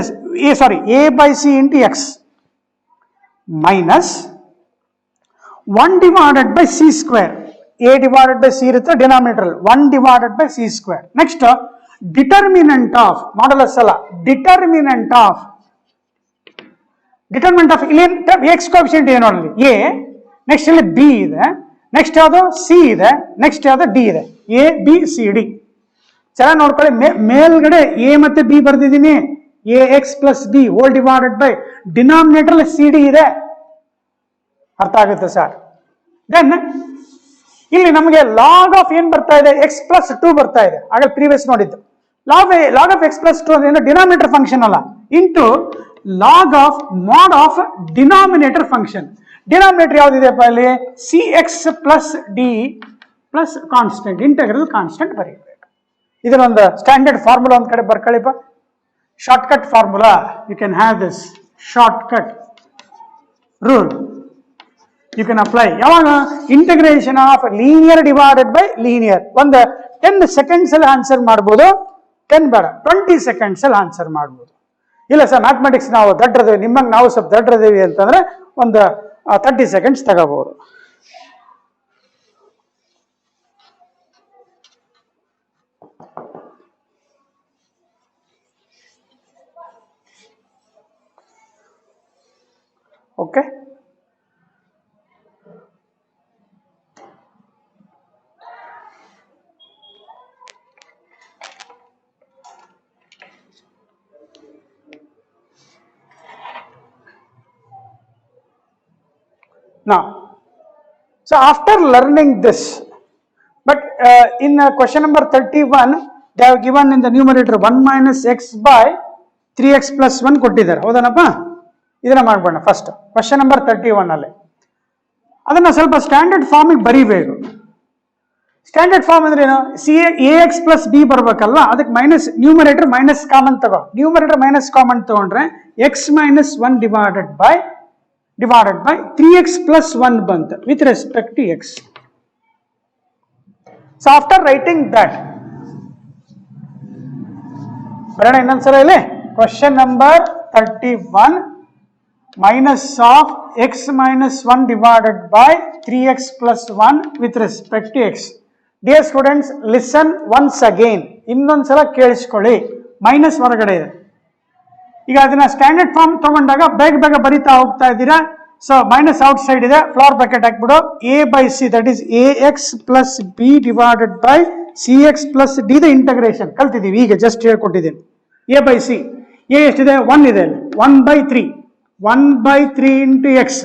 a by c into x minus 1 divided by c square. a divided by c ಇರುತ್ತೆ denominator, 1 divided by c square. Next determinant of modulus ಅಲ್ಲ, determinant of ಇಲ್ಲಿ x coefficient ಏನು ನೋಡಿ, a, next ಇಲ್ಲಿ b ಇದೆ, next ಯಾವುದು c ಇದೆ, next ಯಾವುದು ಡಿ ಇದೆ. ಎ ಬಿ ಸಿ ಡಿ ಚೆನ್ನಾಗಿ ನೋಡ್ಕೊಳ್ಳಿ. ಮೇಲ್ಗಡೆ ಎ ಮತ್ತೆ ಬಿ ಬರ್ದಿದ್ದೀನಿ, a x plus b whole divided by denominator c d ಇದೆ, ಅರ್ಥ ಆಗುತ್ತೆ ಸರ್. ದೆನ್ ಇಲ್ಲಿ ನಮಗೆ ಲಾಗ್ ಆಫ್ ಏನ್ ಬರ್ತಾ ಇದೆ, ಎಕ್ಸ್ ಪ್ಲಸ್ 2 ಬರ್ತಾ ಇದೆ, ಆಗ ಪ್ರೀವಿಯಸ್ ನೋಡಿದ್ದು. ಲಾಗ್ ಆಫ್ ಎಕ್ಸ್ ಪ್ಲಸ್ 2 ಅಂದ್ರೆ ಡಿನಾಮಿನೇಟರ್ ಫಂಕ್ಷನ್ ಅಲ್ಲ, into log of mod of denominator function. Denominator ಯಾವ್ದಿದೆಪ್ಪ ಇಲ್ಲಿ, c x plus d plus constant, integral constant ಬರೀಬೇಕು. ಇದನ್ನೊಂದು ಸ್ಟ್ಯಾಂಡರ್ಡ್ ಫಾರ್ಮುಲಾ ಒಂದ್ ಕಡೆ ಬರ್ಕೊಳ್ಳಿಪ್ಪ, shortcut formula. You can have this shortcut rule, you can apply. ಯಾವಾಗ integration of linear divided by linear, ಒಂದು 10 seconds ಅಲ್ಲಿ ಆನ್ಸರ್ ಮಾಡ್ಬೋದು, 10 ಬೇಡ 20 ಸೆಕೆಂಡ್ಸ್ ಅಲ್ಲಿ ಆನ್ಸರ್ ಮಾಡ್ಬೋದು. ಇಲ್ಲ ಸರ್ ಮ್ಯಾಥಮೆಟಿಕ್ಸ್ ನಾವು ದಡ್ರದೇವಿ, ನಿಮ್ಮಂಗೆ ನಾವು ಸ್ವಲ್ಪ ದಡ್ರದೇವಿ ಅಂತಂದ್ರೆ ಒಂದು 30 ಸೆಕೆಂಡ್ಸ್ ತಗೋಬಹುದು. Okay, now so after learning this, but in question number 31 they have given in the numerator 1 minus x by 3x plus 1 ಕೊಟ್ಟಿದ್ದಾರೆ, ಹೌದನಪ್ಪ? ಇದನ್ನ ಮಾಡೋಣ ಫಸ್ಟ್. ಕ್ವಶನ್ ನಂಬರ್ 31 ಅಲ್ಲಿ ಅದನ್ನ ಸ್ವಲ್ಪ ಸ್ಟ್ಯಾಂಡರ್ಡ್ ಫಾರ್ಮಿಗೆ ಬರೀಬೇಕು. ಸ್ಟ್ಯಾಂಡರ್ಡ್ ಫಾರ್ಮ್ ಅಂದ್ರೆ ಏನು, c a x plus b ಬರ್ಬೇಕಲ್ವಾ, ಅದಕ್ಕೆ ಮೈನಸ್ ನ್ಯೂಮರೇಟರ್ ಮೈನಸ್ ಕಾಮನ್ ತಗೋ. ನ್ಯೂಮರೇಟರ್ ಮೈನಸ್ ಕಾಮನ್ ತಗೊಂಡ್ರೆ x minus 1 divided by 3x plus 1 ಬಂತು with respect to x. So after writing that, ಬರೋಣ ಇನ್ನೊಂದ್ಸಲ ಇಲ್ಲಿ. Question number 31, minus of x minus 1 divided by 3x plus 1 with respect to x. Dear students, listen once again. ಇನ್ನೊಂದ್ಸಲ ಕೇಳಿಸ್ಕೊಳ್ಳಿ, minus ಹೊರಗಡೆ ಇದೆ. ಈಗ ಅದನ್ನ ಸ್ಟ್ಯಾಂಡರ್ಡ್ ಫಾರ್ಮ್ ತಗೊಂಡಾಗ ಬೇಗ ಬೇಗ ಬರಿತಾ ಹೋಗ್ತಾ ಇದ್ದೀರಾ. ಸೊ ಮೈನಸ್ ಔಟ್ ಸೈಡ್ ಇದೆ, ಫ್ಲೋರ್ ಬ್ರಾಕೆಟ್ ಹಾಕ್ಬಿಡು. A by c, that is a x plus b divided by c x plus d the integration ಕಲ್ತಿದ್ದೀವಿ, ಈಗ ಜಸ್ಟ್ ಹೇಳ್ಕೊಟ್ಟಿದ್ದೀನಿ. ಎ ಬೈ ಸಿ, ಎ ಎಷ್ಟಿದೆ 1 ಇದೆ, 1/3 1/3 ಇಂಟು ಎಕ್ಸ್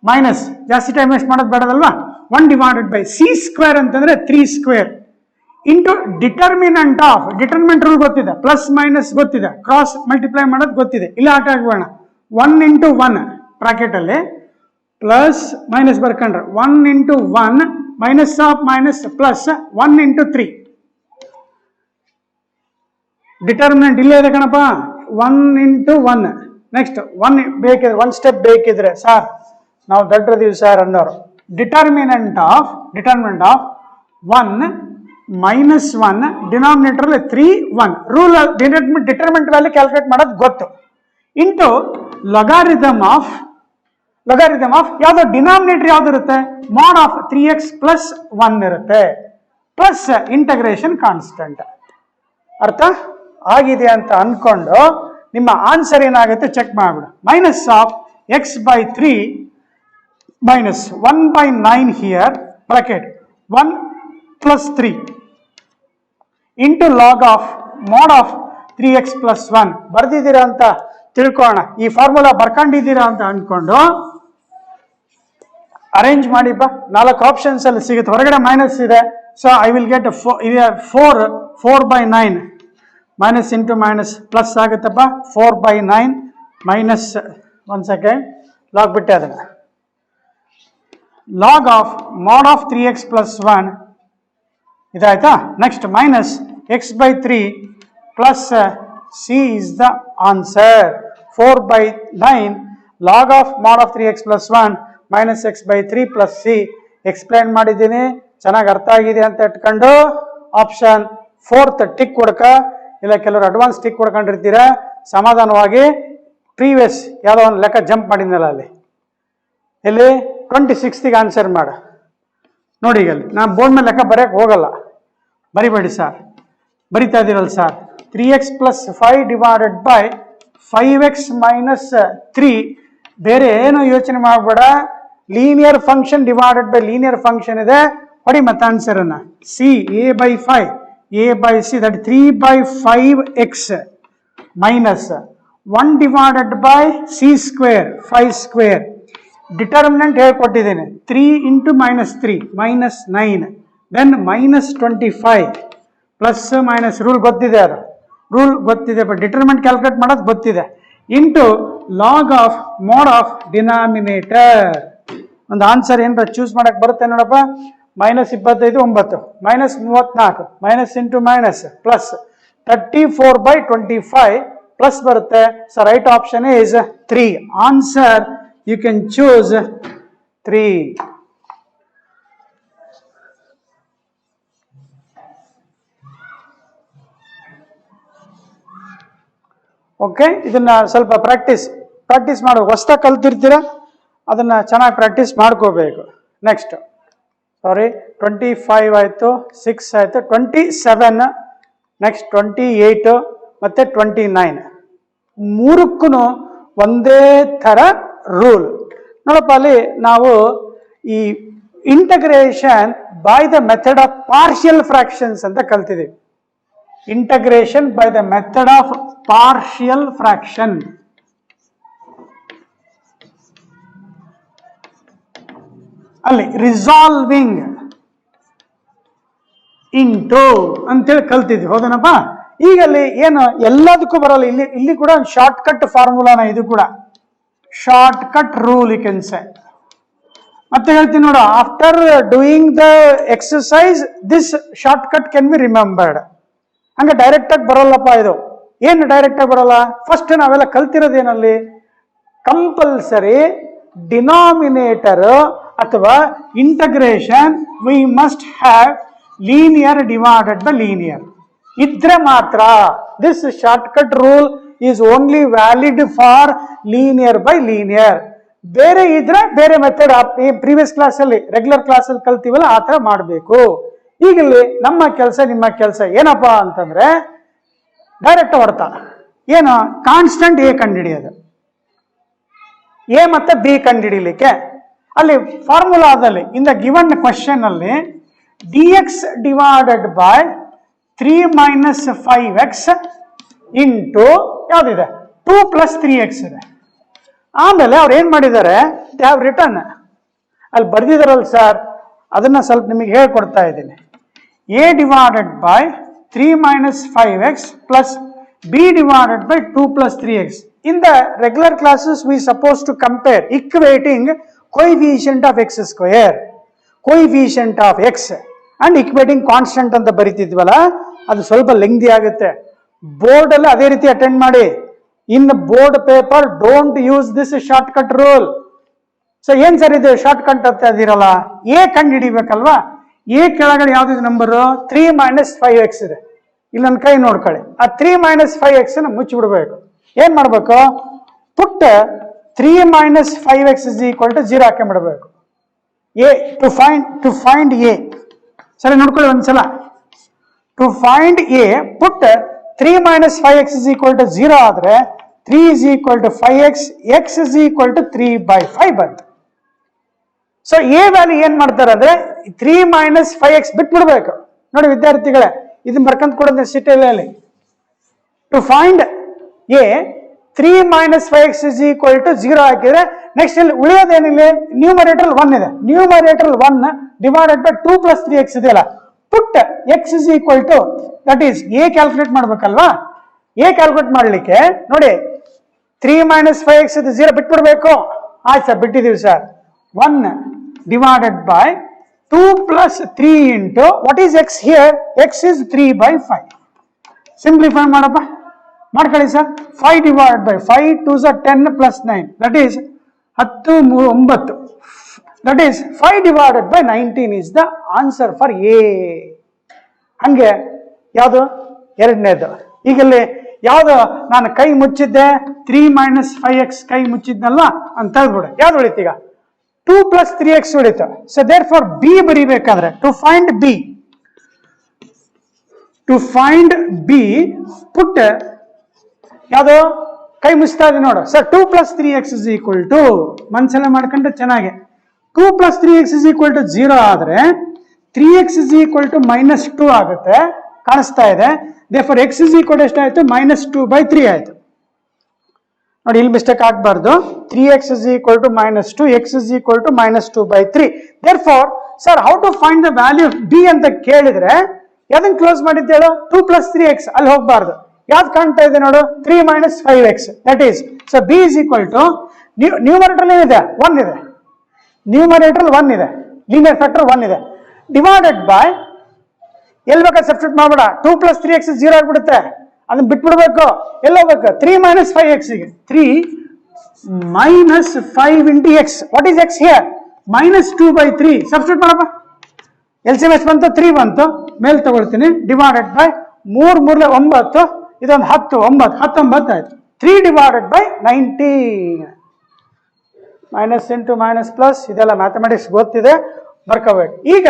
ಮೈನಸ್, ಜಾಸ್ತಿ time waste ಮಾಡೋದು ಬೇಡದಲ್ವಾ, 1 divided by ಸಿ ಸ್ಕ್ವೇರ್ ಅಂತಂದ್ರೆ 3 square into determinant of, determinant rule ಗೊತ್ತಿದೆ, ಪ್ಲಸ್ ಮೈನಸ್ ಗೊತ್ತಿದೆ, ಕ್ರಾಸ್ ಮಲ್ಟಿಪ್ಲೈ ಮಾಡೋದು ಗೊತ್ತಿದೆ. ಇಲ್ಲ ಆಟ ಆಗೋಣ, 1 ಇಂಟು 1 ಬ್ರಾಕೆಟ್ ಅಲ್ಲಿ ಪ್ಲಸ್ ಮೈನಸ್ ಬರ್ಕೊಂಡ್ರೆ 1 into 1 minus of minus plus 1 into 3. Determinant ಇಲ್ಲೇ ಇದೆ ಕಣಪ್ಪ, 1 ಇಂಟು 1. ನೆಕ್ಸ್ಟ್ 1 ಬೇಕಿದ್ರೆ 1 ಸ್ಟೆಪ್ ಬೇಕಿದ್ರೆ ಸಾರ್ ನಾವು ದಡ್ರದೀವಿ ಸರ್ ಅನ್ನೋರು, determinant of 1 minus 1 denominator 3 1 rule, determinant value calculate ಮಾಡೋದು ಗೊತ್ತು, ಇಂಟು ಲಗಾರಿದಮ್ ಆಫ್ ಯಾವ್ದು ಡಿನಾಮಿನೇಟರ್ ಯಾವ್ದು ಇರುತ್ತೆ, ಮಾಡ್ ಆಫ್ 3x ಪ್ಲಸ್ 1 ಇರುತ್ತೆ, ಪ್ಲಸ್ ಇಂಟಗ್ರೇಷನ್ ಕಾನ್ಸ್ಟೆಂಟ್. ಅರ್ಥ ಆಗಿದೆ ಅಂತ ಅನ್ಕೊಂಡು ನಿಮ್ಮ ಆನ್ಸರ್ ಏನಾಗುತ್ತೆ ಚೆಕ್ ಮಾಡ್ಬಿಡು. Minus of x by 3 minus 1/9 here bracket 1 plus 3 into log of mod of 3x plus 1 ಬರ್ದಿದ್ದೀರಾ ಅಂತ ತಿಳ್ಕೋಣ. ಈ ಫಾರ್ಮುಲಾ ಬರ್ಕೊಂಡಿದ್ದೀರಾ ಅಂತ ಅನ್ಕೊಂಡು ಅರೇಂಜ್ ಮಾಡಿಪ್ಪ. 4 ಆಪ್ಷನ್ಸ್ ಅಲ್ಲಿ ಸಿಗುತ್ತೆ, ಹೊರಗಡೆ ಮೈನಸ್ ಇದೆ. So I will get 4/9 minus into minus plus ಆಗುತ್ತಪ್ಪ, 4/9 ಮೈನಸ್ 1 ಸೆಕೆಂಡ್ ಲಾಗ್ ಬಿಟ್ಟೆ ಅದನ್ನ, log of mod of 3x plus 1 ಇದಾಯ್ತಾ. Next minus x by 3 plus c is the answer. 4/9 log of mod of 3x plus 1 minus x by 3 plus c. Explain ಮಾಡಿದ್ದೀನಿ, ಚೆನ್ನಾಗಿ ಅರ್ಥ ಆಗಿದೆ ಅಂತ ಇಟ್ಕೊಂಡು ಆಪ್ಷನ್ 4th ಟಿಕ್ ಕೊಡ್ಕ, ಇಲ್ಲ ಕೆಲವರು ಅಡ್ವಾನ್ಸ್ ಟಿಕ್ ಕೊಡ್ಕೊಂಡಿರ್ತೀರಾ. ಸಮಾಧಾನವಾಗಿ ಪ್ರೀವಿಯಸ್ ಯಾವುದೋ ಒಂದು ಲೆಕ್ಕ ಜಂಪ್ ಮಾಡಿದ್ನಲ್ಲ ಅಲ್ಲಿ, ಇಲ್ಲಿ 26ಗೆ ಆನ್ಸರ್ ಮಾಡ ನೋಡಿ. ಈಗ ನಾನು ಬೋರ್ಡ್ ಮೇಲೆ ಲೆಕ್ಕ ಬರೆಯಕ್ಕೆ ಹೋಗಲ್ಲ, ಬರಿಬೇಡಿ ಸರ್, ಬರಿತಾ ಇದ್ದೀರಲ್ಲ sir. 3x plus 5 divided by 5x minus 3, ಬೇರೆ ಏನು ಯೋಚನೆ ಮಾಡಬೇಡ. Linear function divided by linear function ಇದೆ, ಹೊಡಿ ಮತ್ತೆ ಆನ್ಸರ್ ಅನ್ನ. C A by 5 a by c, that 3/5x minus 1 divided by c square 5 square. Determinant ಹೇಳ್ಕೊಟ್ಟಿದ್ದೇನೆ 3 into -3 -9, then -25 plus minus rule ಗೊತ್ತಿದೆ, ಅದು ರೂಲ್ ಗೊತ್ತಿದೆ, ಬಟ್ ಡಿಟರ್ಮಿನೆಂಟ್ ಕ್ಯಾಲ್ಕುಲೇಟ್ ಮಾಡೋದು ಗೊತ್ತಿದೆ, into log of mod of denominator. ಒಂದು answer ಏನಾರ choose ಮಾಡಕ್ಕೆ ಬರುತ್ತೆ ನೋಡಪ್ಪ. -25 9 -34 minus into minus plus 34/25 plus ಬರುತ್ತೆ. So right option is 3. Answer you can choose 3. Okay, ಇದನ್ನ ಸ್ವಲ್ಪ ಪ್ರಾಕ್ಟೀಸ್ ಮಾಡಬೇಕು. ಹೊಸದಾಗಿ ಕಲ್ತಿರ್ತೀರ, ಅದನ್ನ ಚೆನ್ನಾಗಿ ಪ್ರಾಕ್ಟೀಸ್ ಮಾಡ್ಕೋಬೇಕು. ನೆಕ್ಸ್ಟ್ 25 ಆಯಿತು, 6 ಆಯಿತು, 27, ನೆಕ್ಸ್ಟ್ 28 ಮತ್ತು 29 ಮೂರಕ್ಕೂ ಒಂದೇ ಥರ ರೂಲ್ ನೋಡಪ್ಪ. ಅಲ್ಲಿ ನಾವು ಈ integration by the method of partial fractions ಅಂತ ಕಲ್ತಿದ್ದೀವಿ. Integration by the method of partial fraction. ಅಲ್ಲಿ ರಿಸಾಲ್ವಿಂಗ್ ಇಂಟು ಅಂತೇಳಿ ಕಲ್ತಿದ್ವಿ, ಹೌದನಪ್ಪ. ಈಗ ಅಲ್ಲಿ ಏನು ಎಲ್ಲದಕ್ಕೂ ಬರಲ್ಲ. ಇಲ್ಲಿ ಕೂಡ ಒಂದು ಶಾರ್ಟ್ ಕಟ್ ಫಾರ್ಮುಲಾನ, ಇದು ಕೂಡ short cut rule you can say. ಮತ್ತೆ ಹೇಳ್ತೀನಿ ನೋಡು, after doing the exercise this short cut can be remembered. ಹಂಗೆ ಡೈರೆಕ್ಟ್ ಆಗಿ ಬರೋಲ್ಲಪ್ಪ ಇದು. ಏನು ಡೈರೆಕ್ಟ್ ಆಗಿ ಬರೋಲ್ಲ? ಫಸ್ಟ್ ನಾವೆಲ್ಲ ಕಲ್ತಿರೋದೇನಲ್ಲಿ ಕಂಪಲ್ಸರಿ ಡಿನಾಮಿನೇಟರ್ ಅಥವಾ integration we must have linear divided by linear ಇದ್ರೆ ಮಾತ್ರ. This short cut rule is only valid for linear by linear. ಬೇರೆ ಇದ್ರೆ ಬೇರೆ ಮೆಥಡ್ ಪ್ರೀವಿಯಸ್ ಕ್ಲಾಸಲ್ಲಿ ರೆಗ್ಯುಲರ್ ಕ್ಲಾಸಲ್ಲಿ ಕಲ್ತೀವಲ್ಲ ಆ ಥರ ಮಾಡಬೇಕು. ಈಗಲ್ಲಿ ನಮ್ಮ ಕೆಲಸ ನಿಮ್ಮ ಕೆಲಸ ಏನಪ್ಪಾ ಅಂತಂದ್ರೆ ಡೈರೆಕ್ಟ್ ಹೊಡ್ತಾ ಏನು ಕಾನ್ಸ್ಟೆಂಟ್ ಎ ಕಂಡುಹಿಡಿಯೋದು, ಎ ಮತ್ತೆ ಬಿ ಕಂಡುಹಿಡಿಲಿಕ್ಕೆ. ಅಲ್ಲಿ ಫಾರ್ಮುಲಾದಲ್ಲಿ ಇನ್ ದ ಗಿವನ್ ಕ್ವಶನ್ ಅಲ್ಲಿ dx divided by 3 - 5x into ಯಾವ್ದಿದೆ 2 + 3x ಇದೆ. ಆಮೇಲೆ ಅವ್ರು ಏನ್ ಮಾಡಿದ್ದಾರೆ, ದೇ ಹ್ಯಾವ್ ರಿಟರ್ನ್ ಅಲ್ಲಿ ಬರ್ದಿದಾರಲ್ಲ ಸರ್, ಅದನ್ನ ಸ್ವಲ್ಪ ನಿಮಗೆ ಹೇಳ್ಕೊಡ್ತಾ ಇದ್ದೀನಿ. a divided by 3 - 5x plus b divided by 2 + 3x. In the regular classes we supposed to compare equating coefficient of x square, coefficient of x and equating constant ಅಂತ ಬರೀತಿದ್ವಲ್ಲ, ಅದು ಸ್ವಲ್ಪ ಲೆಂಗ್ದಿ ಆಗುತ್ತೆ. ಬೋರ್ಡ್ ಅಲ್ಲಿ ಅದೇ ರೀತಿ ಅಟೆಂಡ್ ಮಾಡಿ. In board paper don't use this short cut rule. So ಏನ್ sir ಇದು ಶಾರ್ಟ್ ಕಟ್ ಅಂತ ಅದಿರಲ್ಲ, ಎ ಕಂಡು ಹಿಡಿಬೇಕಲ್ವಾ. ಎ ಕೆಳಗಡೆ ಯಾವ್ದಿದೆ ನಂಬರು 3 - 5x ಇದೆ. ಇಲ್ಲಿ ನನ್ನ ಕೈ ನೋಡ್ಕೊಳ್ಳಿ, ಆ 3 - 5x ಮುಚ್ಚಿಬಿಡ್ಬೇಕು. ಏನ್ ಮಾಡ್ಬೇಕು, ಪುಟ್ಟ 3 - 5x = 0 ಹಾಕೊಂಡ್ಬಿಡ್ಬೇಕು. ಎ ಟು ಫೈಂಡ್ ಎ, ಸರಿ ನೋಡ್ಕೊಳ್ಳಿ ಒಂದ್ಸಲ. To find A put 3 - 5x = 0 ಆದ್ರೆ 3 = 5x, x = 3/5 ಬಂತು. ಸೊ ಎ ವ್ಯಾಲ್ಯೂ ಏನ್ ಮಾಡ್ತಾರೆ ಅಂದ್ರೆ 3 - 5x ಬಿಟ್ಬಿಡ್ಬೇಕು. ನೋಡಿ ವಿದ್ಯಾರ್ಥಿಗಳೇ, ಇದನ್ನ ಬರ್ಕಂತ ಕೊಡೋದು ಸಿಟಿಯಲ್ಲಿ. ಟು ಫೈಂಡ್ ಎ 3 - 5x = 0 ಹಾಕಿದ್ರೆ ನೆಕ್ಸ್ಟ್ ಇಲ್ಲಿ ಉಳಿಯೋದೇನಿಲ್ಲ, ನ್ಯೂಮರೇಟರ್ 1 ಇದೆ. ನ್ಯೂಮರೇಟರ್ 1 ಡಿವೈಡೆಡ್ ಬೈ 2 + 3x ಇದೆಯಲ್ಲ, put x = that is a calculate ಮಾಡ್ಬೇಕಲ್ವಾ. ಎ ಕ್ಯಾಲ್ಕುಲೇಟ್ ಮಾಡ್ಲಿಕ್ಕೆ ನೋಡಿ 3 - 5x 0 ಬಿಟ್ಬಿಡ್ಬೇಕು. ಆಯ್ತು ಸರ್, ಬಿಟ್ಟಿದೀವಿ sir. 1 divided by 2 + 3 into what is x here, x is 3/5. Simplify ಮಾಡಪ್ಪ, ಮಾಡ್ಕೊಳ್ಳಿ sir. 5 divided by 5 2s are 10 + 9 that is 10 3 9. That is 5 divided by 19 is the answer for A. ಹಂಗೆ ಯಾವುದು ಎರಡನೇದು. ಈಗಲ್ಲಿ ಯಾವ್ದು ನಾನು ಕೈ ಮುಚ್ಚಿದ್ದೆ 3 - 5x ಕೈ ಮುಚ್ಚಿದ್ನಲ್ಲ ಅಂತ ಹೇಳ್ಬಿಡು. ಯಾವ್ದು ಉಳಿತು ಈಗ 2 + 3x ಉಳಿತು. ಸೊ ದೇರ್ ಫಾರ್ ಬಿ ಬರಿಬೇಕಾದ್ರೆ ಟು ಫೈಂಡ್ ಬಿ ಪುಟ್ ಯಾವುದು ಕೈ ಮುಚ್ತಾ ಇದೆ ನೋಡು ಸರ್. 2 + 3x = ಮನ್ಸೆಲ್ಲ ಮಾಡ್ಕೊಂಡ್ರೆ ಚೆನ್ನಾಗಿ. 2 + 3x = 0 ಆದ್ರೆ 3x = -2 ಆಗುತ್ತೆ, ಕಾಣಿಸ್ತಾ ಇದೆ. ದೇರ್ಫಾರ್ x = ಎಷ್ಟಾಯ್ತು, -2/3 ಆಯ್ತು. ನೋಡಿ ಇಲ್ಲಿ ಮಿಸ್ಟೇಕ್ ಆಗಬಾರ್ದು. 3x is equal to -2, x is equal to -2/3. therefore sir how to find the value b ಅಂತ ಕೇಳಿದ್ರೆ ಯಾವ್ದನ್ನ ಕ್ಲೋಸ್ ಮಾಡಿದ್ದೆ ಹೇಳು? 2 + 3x ಅಲ್ಲಿ ಹೋಗಬಾರ್ದು. ಯಾವ್ದು ಕಾಣ್ತಾ ಇದೆ ನೋಡು? 3 - 5x. That is so b is equal to numerator ಏನಿದೆ? 1 ಇದೆ. ನ್ಯೂಮರೇಟರ್ 1 ಇದೆ, ಲೀನಿಯರ್ ಫ್ಯಾಕ್ಟರ್ 1 ಇದೆ, ಡಿವೈಡೆಡ್ ಬೈ ಎಲ್ಲಿ ಬೇಕಾದ್ರೆ ಸಬ್ಸ್ಟಿಟ್ಯೂಟ್ ಮಾಡಬೇಡ. 2 + 3x 0 ಆಗ್ಬಿಡುತ್ತೆ, ಅದನ್ನ ಬಿಟ್ಬಿಡ್ಬೇಕು. ಎಲ್ಲ ಹೋಗ್ಬೇಕು? 3 - 5x ಗೆ 3 - 5 into x. What is x here? -2/3. Substitute ಮಾಡಪ್ಪ. LCM ಎಷ್ಟು ಬಂತು? 3 ಬಂತು. ಮೇಲೆ ತಗೊಳ್ತೀನಿ, ಡಿವೈಡೆಡ್ ಬೈ 3 3 9, ಇದೊಂದು 10 9 19 ಆಯ್ತು. 3 divided by 19. Minus into minus plus, ಇದೆಲ್ಲ ಮ್ಯಾಥಮೆಟಿಕ್ಸ್ ಗೊತ್ತಿದೆ, ಬರ್ಕೋಬೇಕು. ಈಗ